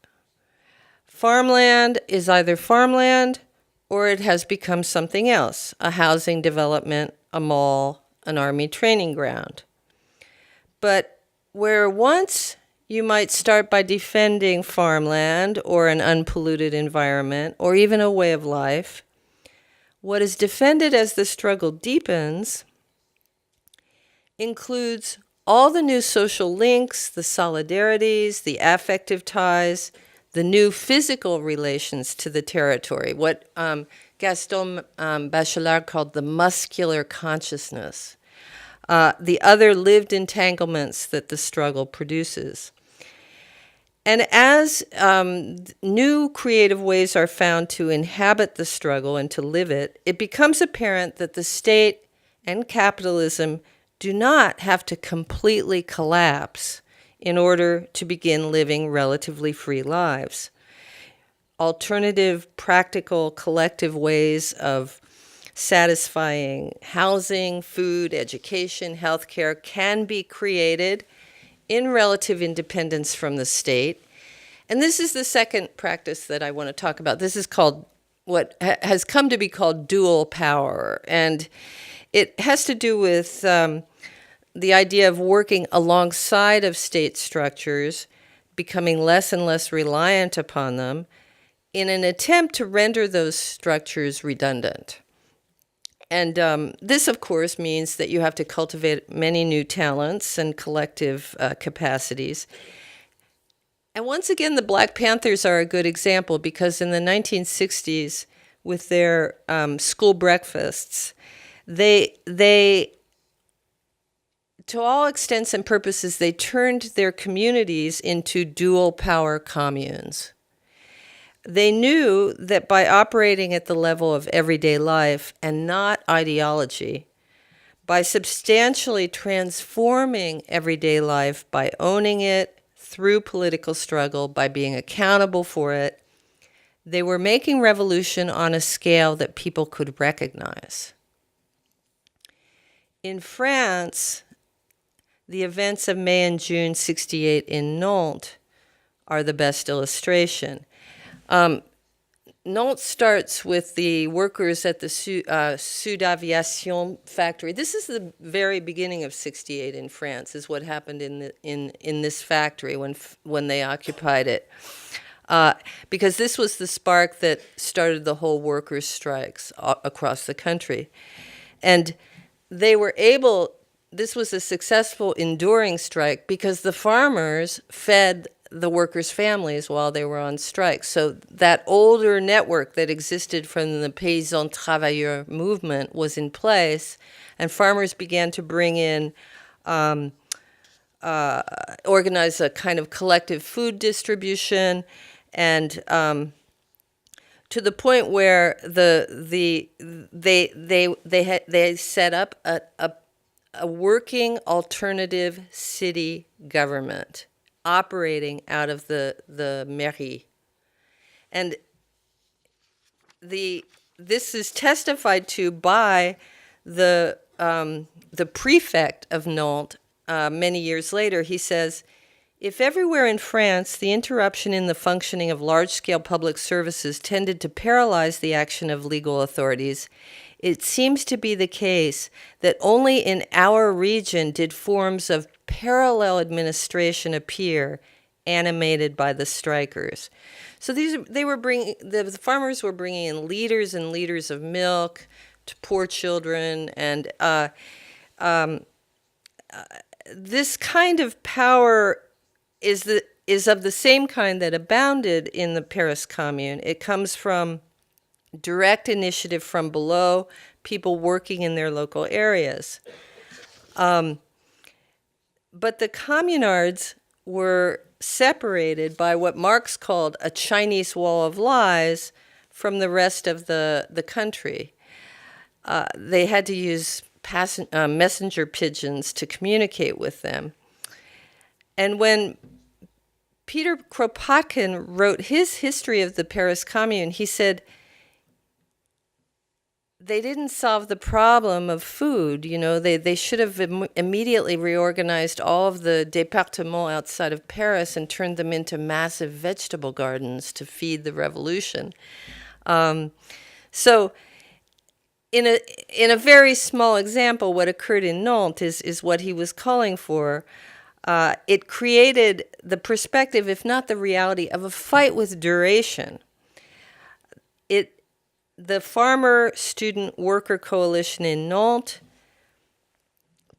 Farmland is either farmland or it has become something else, a housing development, a mall, an army training ground. But where once you might start by defending farmland or an unpolluted environment or even a way of life, what is defended as the struggle deepens includes all the new social links, the solidarities, the affective ties, the new physical relations to the territory, what Gaston Bachelard called the muscular consciousness, the other lived entanglements that the struggle produces. And as new creative ways are found to inhabit the struggle and to live it, it becomes apparent that the state and capitalism do not have to completely collapse in order to begin living relatively free lives. Alternative, practical, collective ways of satisfying housing, food, education, healthcare can be created in relative independence from the state. And this is the second practice that I want to talk about. This is called what has come to be called dual power. And it has to do with the idea of working alongside of state structures, becoming less and less reliant upon them, in an attempt to render those structures redundant. And this, of course, means that you have to cultivate many new talents and collective capacities. And once again, the Black Panthers are a good example because in the 1960s, with their school breakfasts, they to all extents and purposes, they turned their communities into dual power communes. They knew that by operating at the level of everyday life and not ideology, by substantially transforming everyday life, by owning it through political struggle, by being accountable for it, they were making revolution on a scale that people could recognize. In France, the events of May and June 1968 in Nantes are the best illustration. Nantes starts with the workers at the Sud Aviation factory. This is the very beginning of 1968 in France, is what happened in this factory when they occupied it. Because this was the spark that started the whole workers' strikes across the country. And they were able, this was a successful enduring strike because the farmers fed the workers' families while they were on strike. So that older network that existed from the paysan travailleur movement was in place, and farmers began to bring in, organize a kind of collective food distribution, and to the point where they set up a working alternative city government operating out of the mairie. And this is testified to by the prefect of Nantes many years later. He says, if everywhere in France the interruption in the functioning of large-scale public services tended to paralyze the action of legal authorities, it seems to be the case that only in our region did forms of parallel administration appear, animated by the strikers. So the farmers were bringing in liters and liters of milk to poor children, and this kind of power is of the same kind that abounded in the Paris Commune. It comes from direct initiative from below, people working in their local areas. But the communards were separated by what Marx called a Chinese wall of lies from the rest of the country. They had to use messenger pigeons to communicate with them. And when Peter Kropotkin wrote his history of the Paris Commune, he said, they didn't solve the problem of food. You know, they should have immediately reorganized all of the départements outside of Paris and turned them into massive vegetable gardens to feed the revolution. So in a very small example, what occurred in Nantes is what he was calling for. It created the perspective, if not the reality, of a fight with duration. The Farmer Student Worker Coalition in Nantes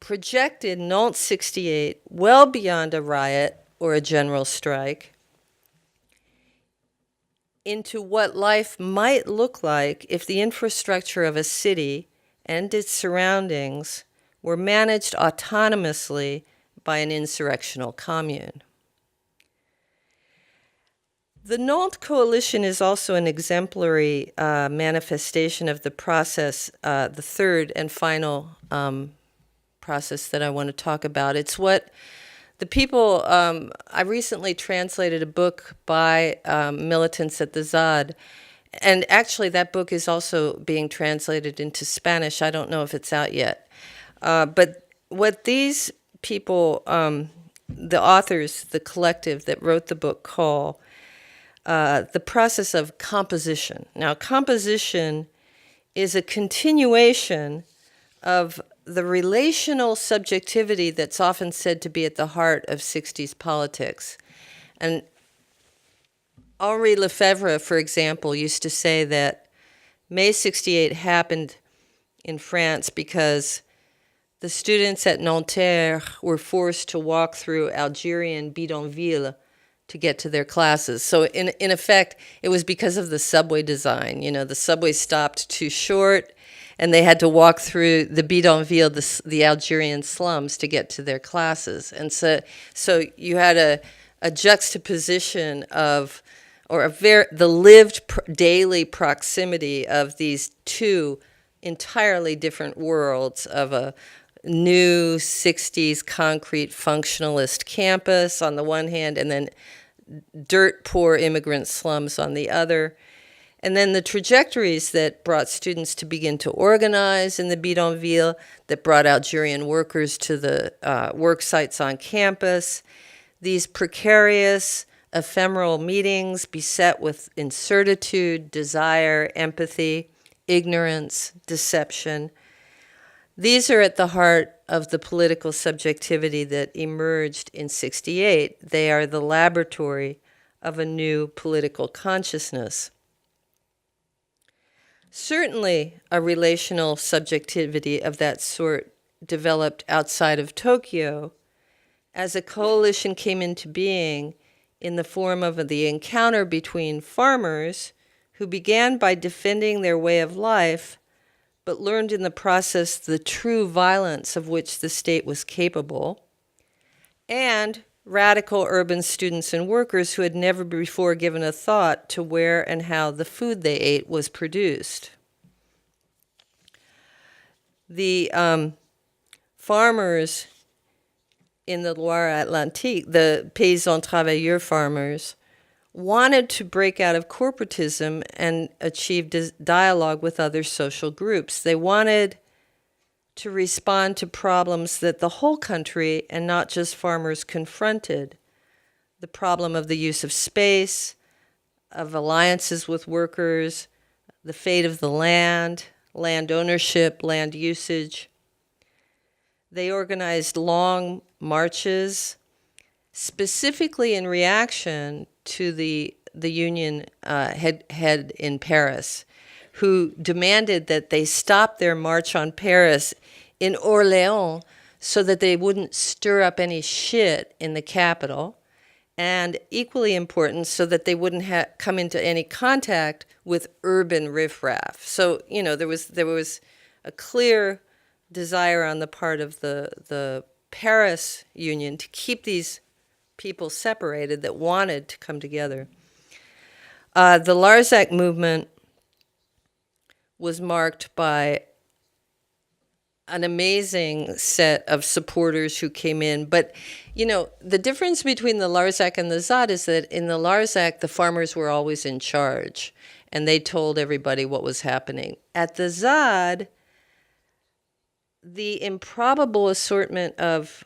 projected Nantes 68 well beyond a riot or a general strike into what life might look like if the infrastructure of a city and its surroundings were managed autonomously by an insurrectional commune. The Nantes Coalition is also an exemplary manifestation of the process, the third and final process that I want to talk about. It's what the people, I recently translated a book by militants at the ZAD, and actually that book is also being translated into Spanish. I don't know if it's out yet. But what these people, the authors, the collective that wrote the book, call the process of composition. Now, composition is a continuation of the relational subjectivity that's often said to be at the heart of 60s politics. And Henri Lefebvre, for example, used to say that May 68 happened in France because the students at Nanterre were forced to walk through Algerian bidonville to get to their classes. So in effect, it was because of the subway design. You know, the subway stopped too short, and they had to walk through the bidonville, the Algerian slums, to get to their classes. And so you had a juxtaposition of, or the lived daily proximity of these two entirely different worlds of a new 60s concrete functionalist campus on the one hand, and then dirt poor immigrant slums on the other. And then the trajectories that brought students to begin to organize in the bidonville, that brought Algerian workers to the work sites on campus, these precarious, ephemeral meetings beset with incertitude, desire, empathy, ignorance, deception. These are at the heart of the political subjectivity that emerged in 68. They are the laboratory of a new political consciousness. Certainly, a relational subjectivity of that sort developed outside of Tokyo as a coalition came into being in the form of the encounter between farmers who began by defending their way of life, but learned in the process the true violence of which the state was capable, and radical urban students and workers who had never before given a thought to where and how the food they ate was produced. The farmers in the Loire-Atlantique, the paysans travailleurs farmers, wanted to break out of corporatism and achieve dialogue with other social groups. They wanted to respond to problems that the whole country and not just farmers confronted. The problem of the use of space, of alliances with workers, the fate of the land ownership, land usage. They organized long marches, specifically in reaction to the union head in Paris, who demanded that they stop their march on Paris in Orléans so that they wouldn't stir up any shit in the capital, and equally important, so that they wouldn't come into any contact with urban riffraff. So, you know, there was a clear desire on the part of the Paris Union to keep these people separated that wanted to come together. The Larzac movement was marked by an amazing set of supporters who came in. But, you know, the difference between the Larzac and the ZAD is that in the Larzac, the farmers were always in charge, and they told everybody what was happening. At the ZAD, the improbable assortment of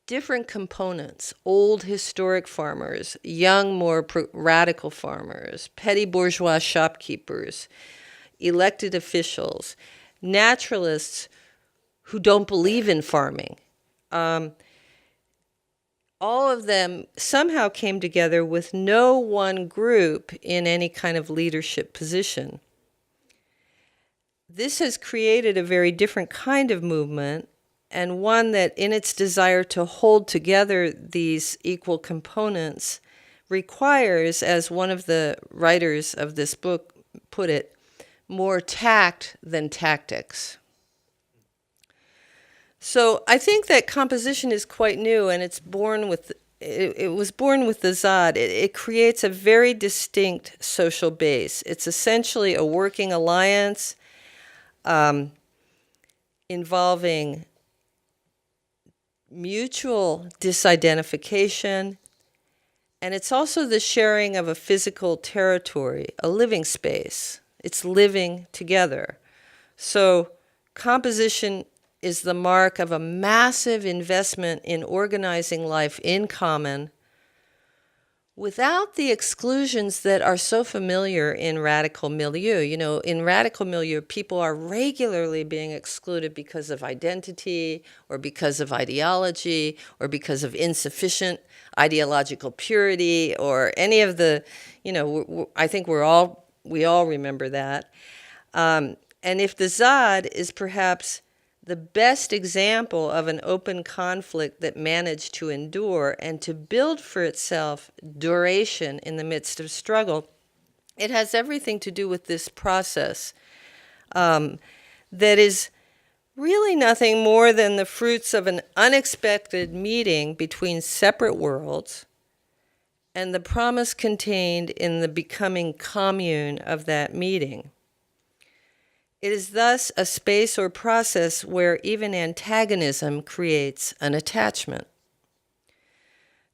different components, old historic farmers, young, more radical farmers, petty bourgeois shopkeepers, elected officials, naturalists who don't believe in farming. All of them somehow came together with no one group in any kind of leadership position. This has created a very different kind of movement, and one that in its desire to hold together these equal components requires, as one of the writers of this book put it, more tact than tactics. So I think that composition is quite new, and it was born with the ZAD. It creates a very distinct social base. It's essentially a working alliance involving mutual disidentification, and it's also the sharing of a physical territory, a living space. It's living together. So composition is the mark of a massive investment in organizing life in common without the exclusions that are so familiar in radical milieu. You know, in radical milieu, people are regularly being excluded because of identity or because of ideology or because of insufficient ideological purity or any of the, you know, I think we all remember that. And if the ZAD is perhaps the best example of an open conflict that managed to endure and to build for itself duration in the midst of struggle, it has everything to do with this process that is really nothing more than the fruits of an unexpected meeting between separate worlds and the promise contained in the becoming commune of that meeting. It is thus a space or process where even antagonism creates an attachment.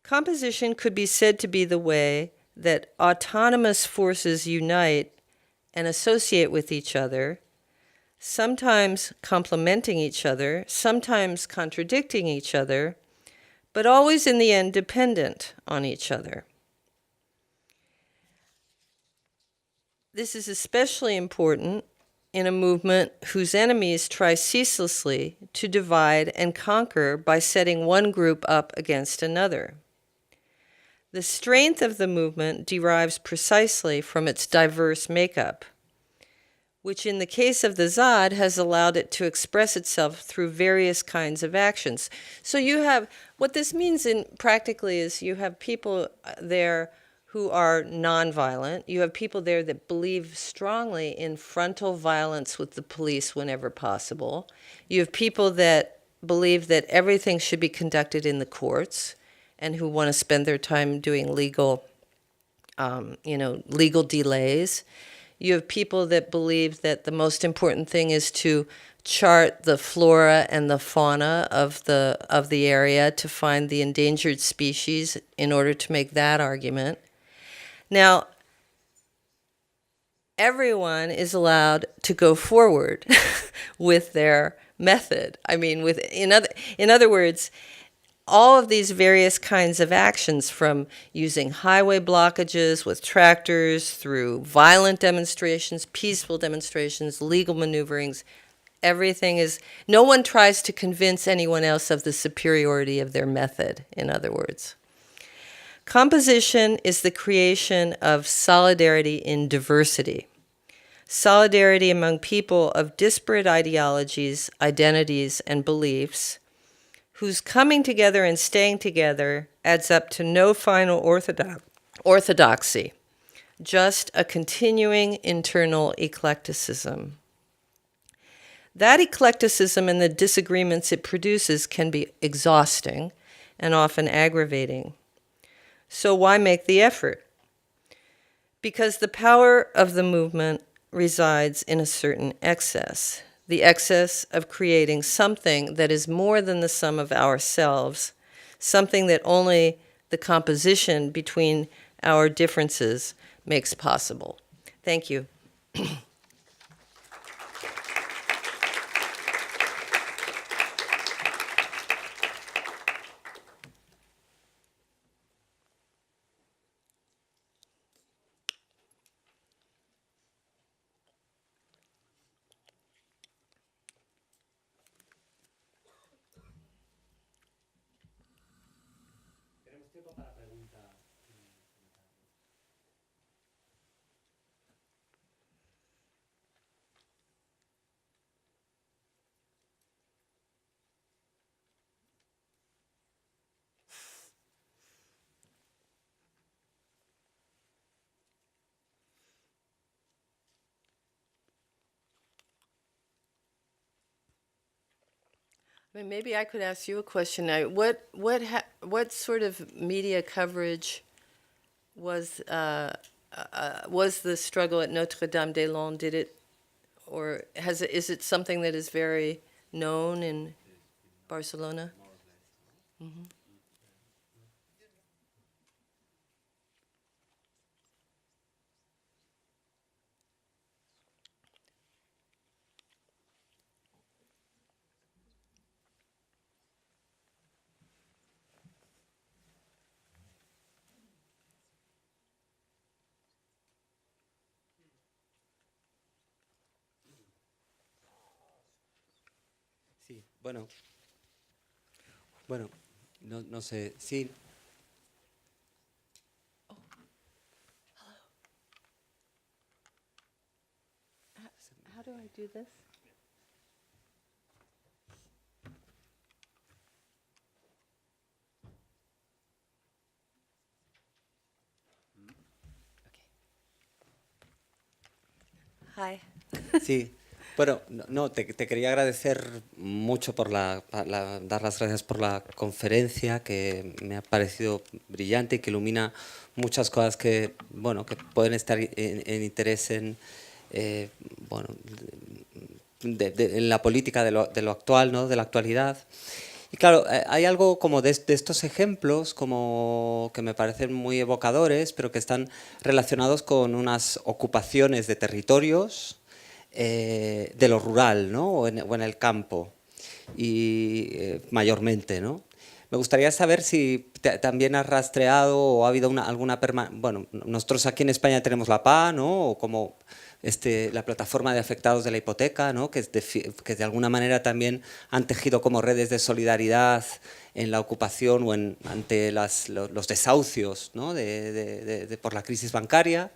Composition could be said to be the way that autonomous forces unite and associate with each other, sometimes complementing each other, sometimes contradicting each other, but always in the end dependent on each other. This is especially important in a movement whose enemies try ceaselessly to divide and conquer by setting one group up against another. The strength of the movement derives precisely from its diverse makeup. which in the case of the Zad has allowed it to express itself through various kinds of actions. So you have, what this means in practically is you have people there who are nonviolent. You have people there that believe strongly in frontal violence with the police whenever possible. You have people that believe that everything should be conducted in the courts and who want to spend their time doing legal, legal delays. You have people that believe that the most important thing is to chart the flora and the fauna of the area to find the endangered species in order to make that argument. Now, everyone is allowed to go forward with their method. I mean, in other words, all of these various kinds of actions, from using highway blockages with tractors through violent demonstrations, peaceful demonstrations, legal maneuverings, everything is, no one tries to convince anyone else of the superiority of their method, in other words. Composition is the creation of solidarity in diversity. Solidarity among people of disparate ideologies, identities, and beliefs, whose coming together and staying together adds up to no final orthodoxy, just a continuing internal eclecticism. That eclecticism and the disagreements it produces can be exhausting and often aggravating. So why make the effort? Because the power of the movement resides in a certain excess, the excess of creating something that is more than the sum of ourselves, something that only the composition between our differences makes possible. Thank you. I mean, maybe I could ask you a question now. What sort of media coverage was the struggle at Notre-Dame-des-Landes? Did it, or is it something that is very known in Barcelona? Mm-hmm. Sí, bueno, no sé, sí. Oh, hello. How do I do this? Okay. Hi. Sí, bueno, te quería agradecer mucho por dar las gracias por la conferencia, que me ha parecido brillante y que ilumina muchas cosas que pueden estar en interés en la política de lo actual, ¿no? De la actualidad. Y claro, hay algo como de estos ejemplos como que me parecen muy evocadores, pero que están relacionados con unas ocupaciones de territorios de lo rural, ¿no? o en el campo, y mayormente, ¿no? Me gustaría saber si también has rastreado o ha habido alguna bueno, nosotros aquí en España tenemos la PA, ¿no? O como la plataforma de afectados de la hipoteca, ¿no? que de alguna manera también han tejido como redes de solidaridad en la ocupación o ante los desahucios, ¿no? por la crisis bancaria.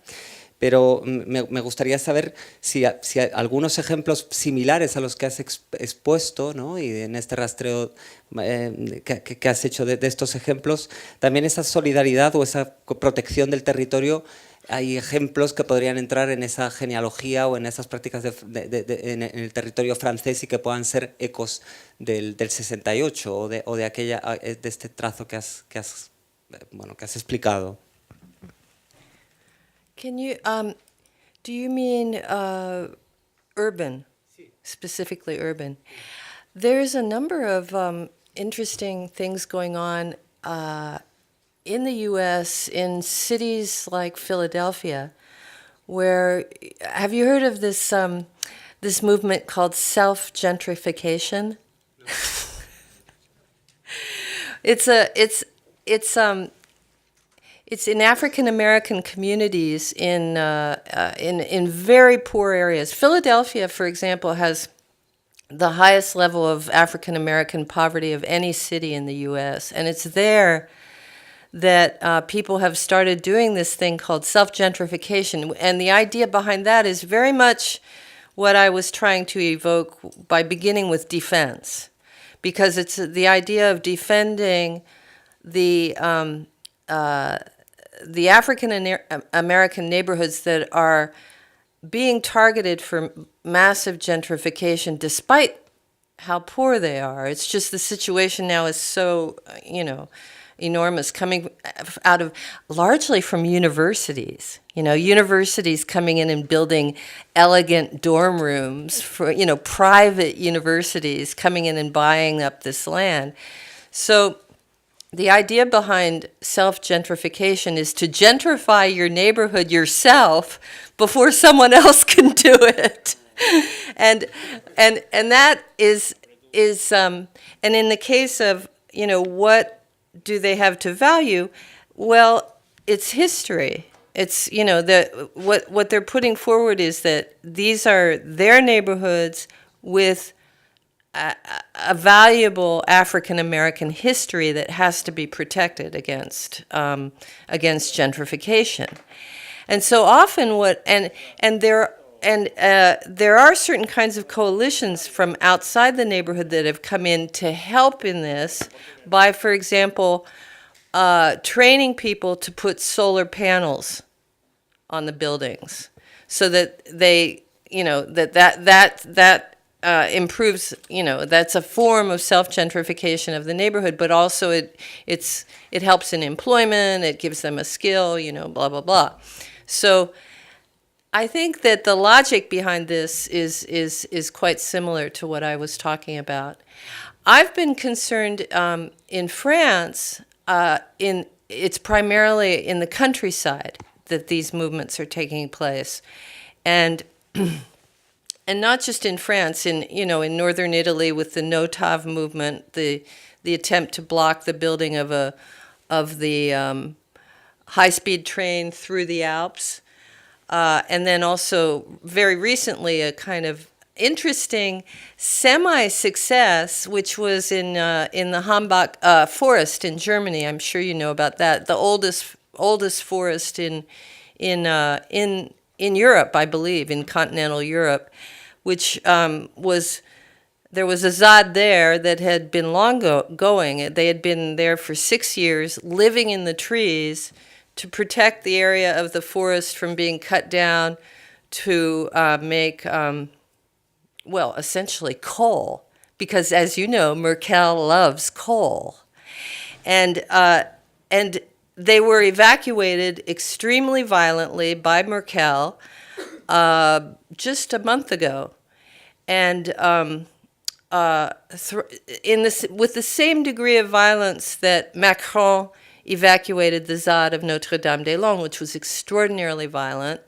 pero me gustaría saber si algunos ejemplos similares a los que has expuesto, ¿no? Y en este rastreo que has hecho de estos ejemplos, también esa solidaridad o esa protección del territorio, hay ejemplos que podrían entrar en esa genealogía o en esas prácticas en el territorio francés y que puedan ser ecos del 68 o de este trazo que has explicado. Can you, do you mean urban, specifically urban? There's a number of interesting things going on in the U.S., in cities like Philadelphia, where, have you heard of this, this movement called self-gentrification? No. It's in African American communities in very poor areas. Philadelphia, for example, has the highest level of African American poverty of any city in the U.S., and it's there that people have started doing this thing called self-gentrification. And the idea behind that is very much what I was trying to evoke by beginning with defense, because it's the idea of defending the African American neighborhoods that are being targeted for massive gentrification despite how poor they are. It's just the situation now is so, enormous, coming out of largely from universities. Universities coming in and building elegant dorm rooms for, private universities coming in and buying up this land. So the idea behind self-gentrification is to gentrify your neighborhood yourself before someone else can do it. And that is and in the case of, what do they have to value? Well, it's history. It's, what they're putting forward is that these are their neighborhoods with a valuable African American history that has to be protected against gentrification. And so often there are certain kinds of coalitions from outside the neighborhood that have come in to help in this by, for example, training people to put solar panels on the buildings so that they, that improves, that's a form of self-gentrification of the neighborhood, but also it helps in employment, it gives them a skill, blah, blah, blah. So I think that the logic behind this is quite similar to what I was talking about. I've been concerned in France, it's primarily in the countryside that these movements are taking place. And not just in France, in northern Italy with the Notav movement, the attempt to block the building of the high-speed train through the Alps, and then also very recently a kind of interesting semi-success, which was in the Hambach forest in Germany. I'm sure you know about that, the oldest forest in Europe, I believe, in continental Europe, which there was a Zad there that had been long going. They had been there for 6 years, living in the trees to protect the area of the forest from being cut down to make, essentially coal. Because, as you know, Merkel loves coal. And they were evacuated extremely violently by Merkel just a month ago. And with the same degree of violence that Macron evacuated the Zad of Notre-Dame-des-Landes, which was extraordinarily violent.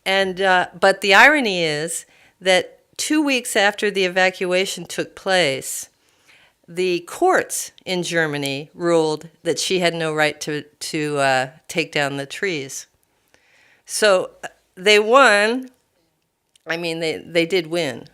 And but the irony is that 2 weeks after the evacuation took place, the courts in Germany ruled that she had no right to take down the trees. So they won. I mean, they did win.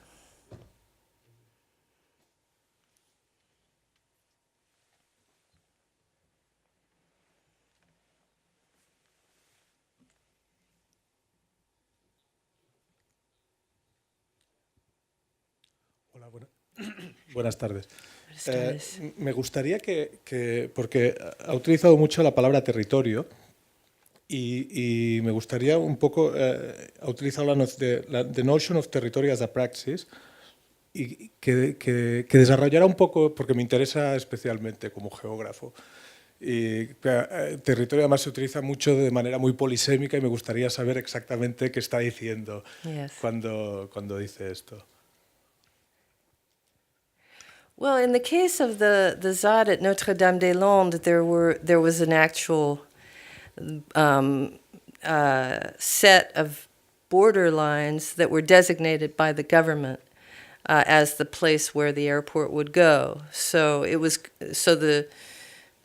Buenas tardes. Buenas tardes. Me gustaría porque ha utilizado mucho la palabra territorio y me gustaría un poco, ha utilizado the notion of territory as a praxis, y que desarrollara un poco, porque me interesa especialmente como geógrafo. Y territorio además se utiliza mucho de manera muy polisémica y me gustaría saber exactamente qué está diciendo cuando dice esto. Well, in the case of the ZAD at Notre-Dame-des-Landes, there was an actual set of border lines that were designated by the government as the place where the airport would go. So it was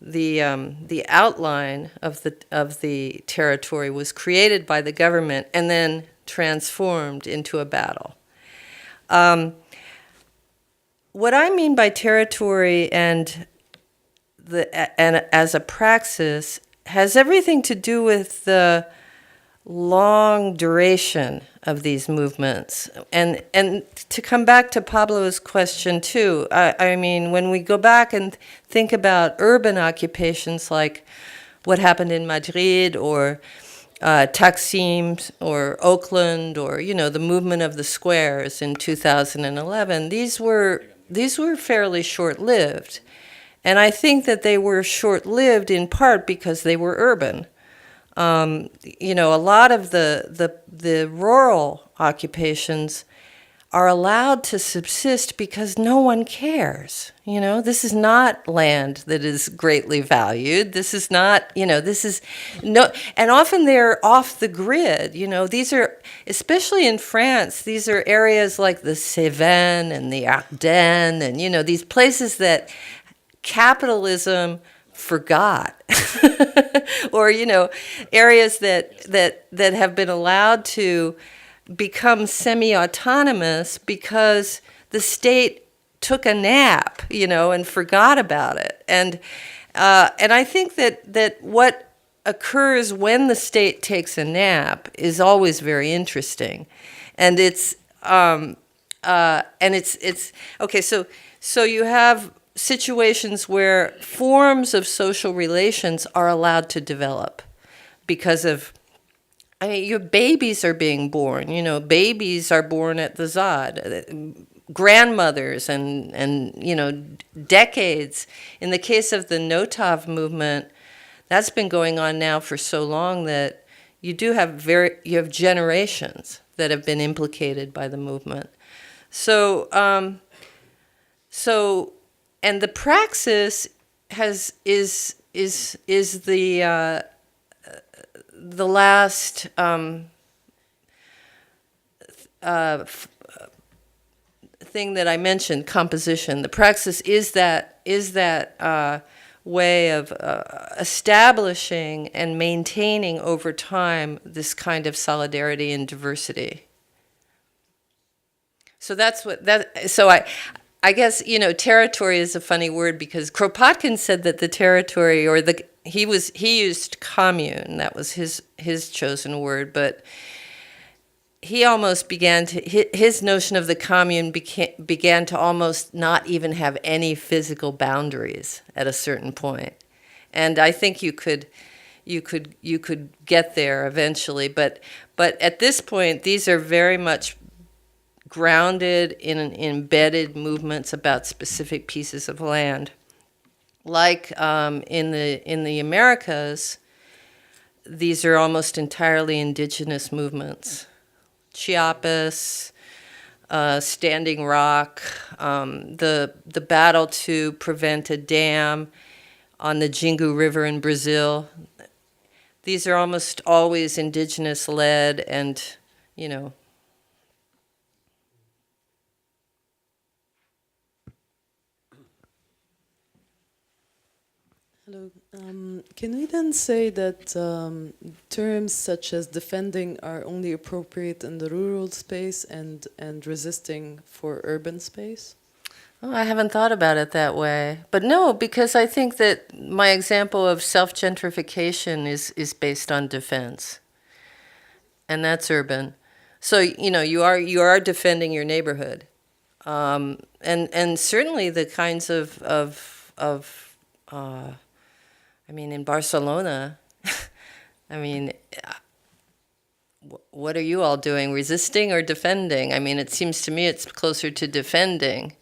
the outline of the territory was created by the government and then transformed into a battle. What I mean by territory and as a praxis has everything to do with the long duration of these movements. And to come back to Pablo's question too, I mean, when we go back and think about urban occupations like what happened in Madrid or Taksim or Oakland or, the movement of the squares in 2011, these were fairly short-lived. And I think that they were short-lived in part because they were urban. A lot of the rural occupations are allowed to subsist because no one cares. This is not land that is greatly valued. This is not, and often they're off the grid. These are, especially in France, these are areas like the Cévennes and the Ardennes and, these places that capitalism forgot. Or, areas that have been allowed to become semi-autonomous because the state took a nap, and forgot about it. And I think that what occurs when the state takes a nap is always very interesting. And it's okay. So you have situations where forms of social relations are allowed to develop because of, your babies are being born. Babies are born at the ZAD, grandmothers and decades. In the case of the Notav movement, that's been going on now for so long that you have generations that have been implicated by the movement. So and the praxis is the last thing that I mentioned, composition. The praxis is that way of establishing and maintaining over time this kind of solidarity and diversity. So I guess, territory is a funny word because Kropotkin said that the territory, or he used commune, that was his chosen word, but he almost his notion of the commune began to almost not even have any physical boundaries at a certain point. And I think you could get there eventually, but at this point, these are very much grounded in embedded movements about specific pieces of land. Like in the Americas, these are almost entirely indigenous movements. Chiapas, Standing Rock, the battle to prevent a dam on the Xingu River in Brazil. These are almost always indigenous-led and, Hello. Can we then say that terms such as defending are only appropriate in the rural space and resisting for urban space? Oh, I haven't thought about it that way. But no, because I think that my example of self-gentrification is based on defense. And that's urban. So, you are defending your neighborhood. and certainly the kinds of I mean, in Barcelona, I mean, what are you all doing? Resisting or defending? I mean, it seems to me it's closer to defending.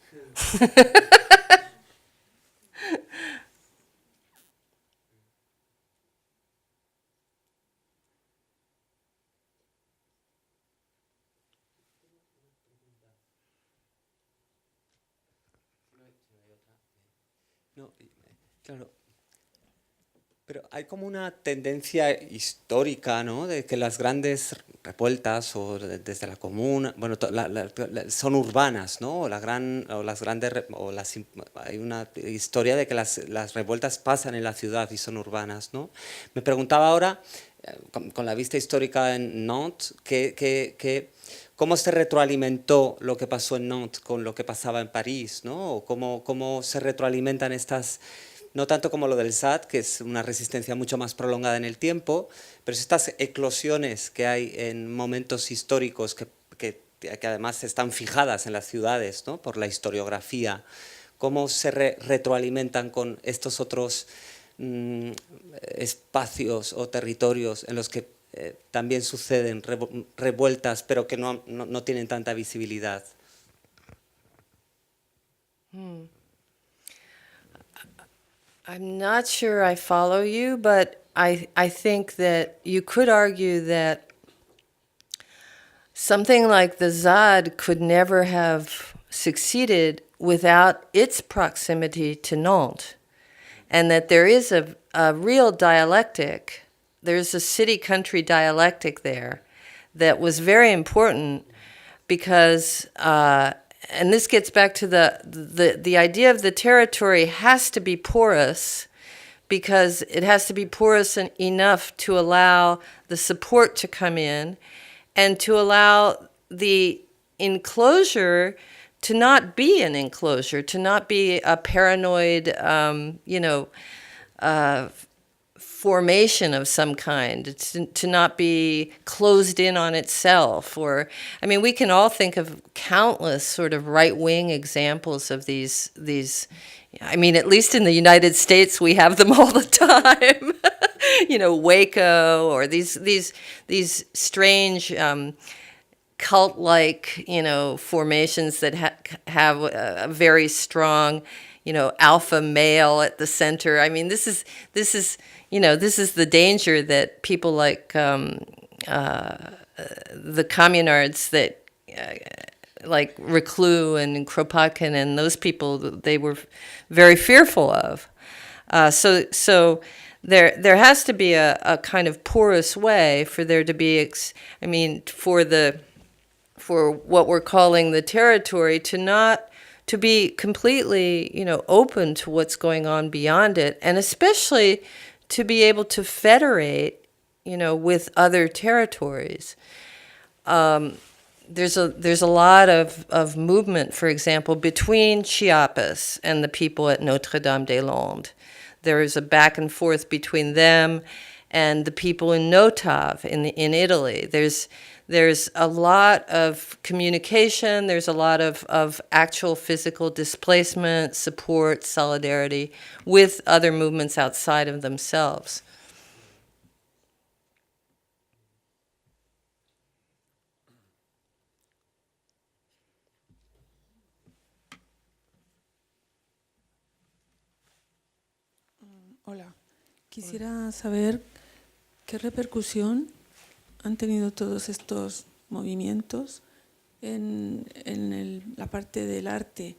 No, claro. Pero hay como una tendencia histórica, ¿no? De que las grandes revueltas o desde la comuna, bueno, son urbanas, ¿no? O las grandes, hay una historia de que las revueltas pasan en la ciudad y son urbanas, ¿no? Me preguntaba ahora, con la vista histórica en Nantes, ¿cómo se retroalimentó lo que pasó en Nantes con lo que pasaba en París, ¿no? O cómo se retroalimentan estas, no tanto como lo del SAT, que es una resistencia mucho más prolongada en el tiempo, pero estas eclosiones que hay en momentos históricos que además están fijadas en las ciudades, ¿no? Por la historiografía, cómo se retroalimentan con estos otros espacios o territorios en los que también suceden revueltas, pero que no tienen tanta visibilidad. I'm not sure I follow you, but I think that you could argue that something like the ZAD could never have succeeded without its proximity to Nantes, and that there is a real dialectic. There's a city-country dialectic there that was very important because, and this gets back to the idea of the territory has to be porous because it has to be porous enough to allow the support to come in and to allow the enclosure to not be an enclosure, to not be a paranoid, formation of some kind, to not be closed in on itself. Or, I mean, we can all think of countless sort of right-wing examples of these. I mean, at least in the United States, we have them all the time. Waco, or these strange cult-like, formations that have a very strong, alpha male at the center. I mean, this is the danger that people like the communards that like Reclus and Kropotkin and those people, they were very fearful of. So there has to be a kind of porous way for there to be, for what we're calling the territory to be completely, open to what's going on beyond it, and especially to be able to federate, with other territories. There's a lot of movement, for example, between Chiapas and the people at Notre-Dame-des-Landes. There is a back and forth between them and the people in Notav in Italy. There's a lot of communication, there's a lot of actual physical displacement, support, solidarity with other movements outside of themselves. Hola, quisiera saber qué repercusión han tenido todos estos movimientos en la parte del arte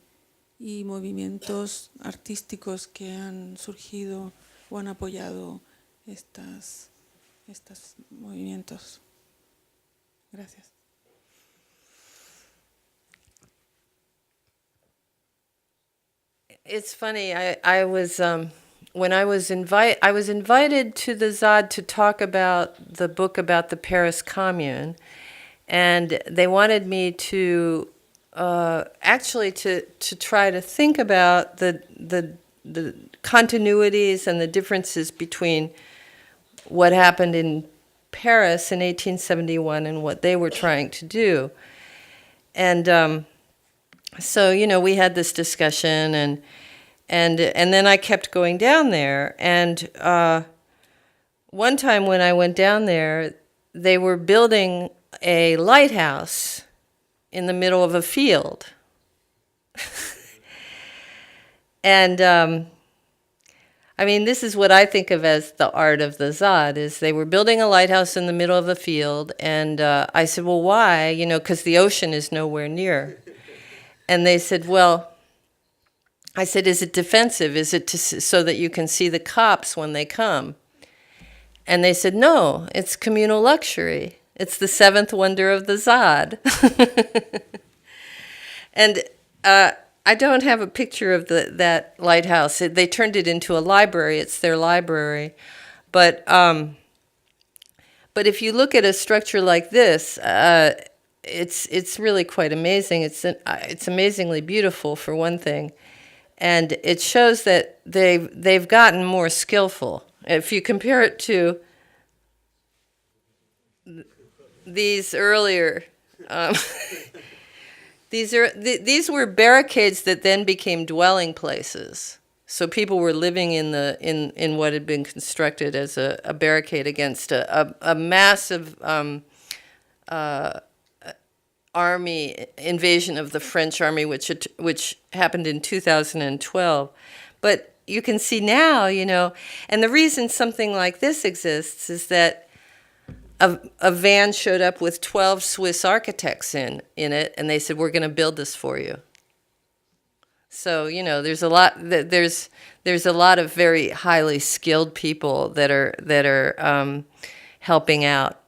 y movimientos artísticos que han surgido o han apoyado estos movimientos. Gracias. It's funny. I was when I was invited to the ZAD to talk about the book about the Paris Commune, and they wanted me to actually to try to think about the continuities and the differences between what happened in Paris in 1871 and what they were trying to do. And So, you know, we had this discussion, and then I kept going down there. And one time when I went down there, they were building a lighthouse in the middle of a field. And I mean, this is what I think of as the art of the Zad, is they were building a lighthouse in the middle of a field. And I said, well, why? You know, because the ocean is nowhere near. And they said, well, I said, is it defensive? Is it so that you can see the cops when they come? And they said, no, it's communal luxury. It's the seventh wonder of the Zad. And I don't have a picture of that lighthouse. They turned it into a library. It's their library. But if you look at a structure like this, it's really quite amazing. It's amazingly beautiful, for one thing. And it shows that they've gotten more skillful. If you compare it to these earlier, these were barricades that then became dwelling places. So people were living in what had been constructed as a barricade against a massive army invasion of the French army, which happened in 2012. But you can see now, you know, and the reason something like this exists is that a van showed up with 12 Swiss architects in it, and they said, we're going to build this for you. So, you know, there's a lot of very highly skilled people that are helping out.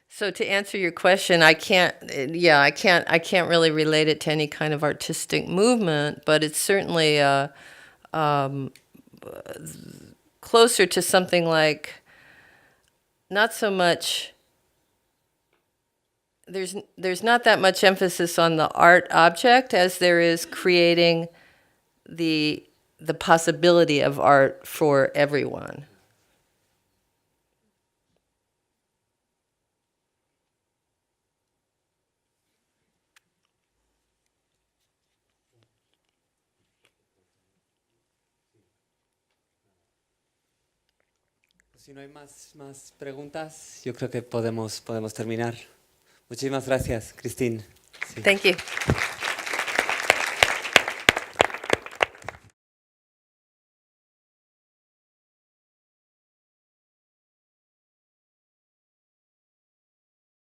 So to answer your question, I can't really relate it to any kind of artistic movement, but it's certainly closer to something like, not so much, there's not that much emphasis on the art object as there is creating the possibility of art for everyone. Si no hay más preguntas, yo creo que podemos terminar. Muchísimas gracias, Kristin. Sí. Thank you.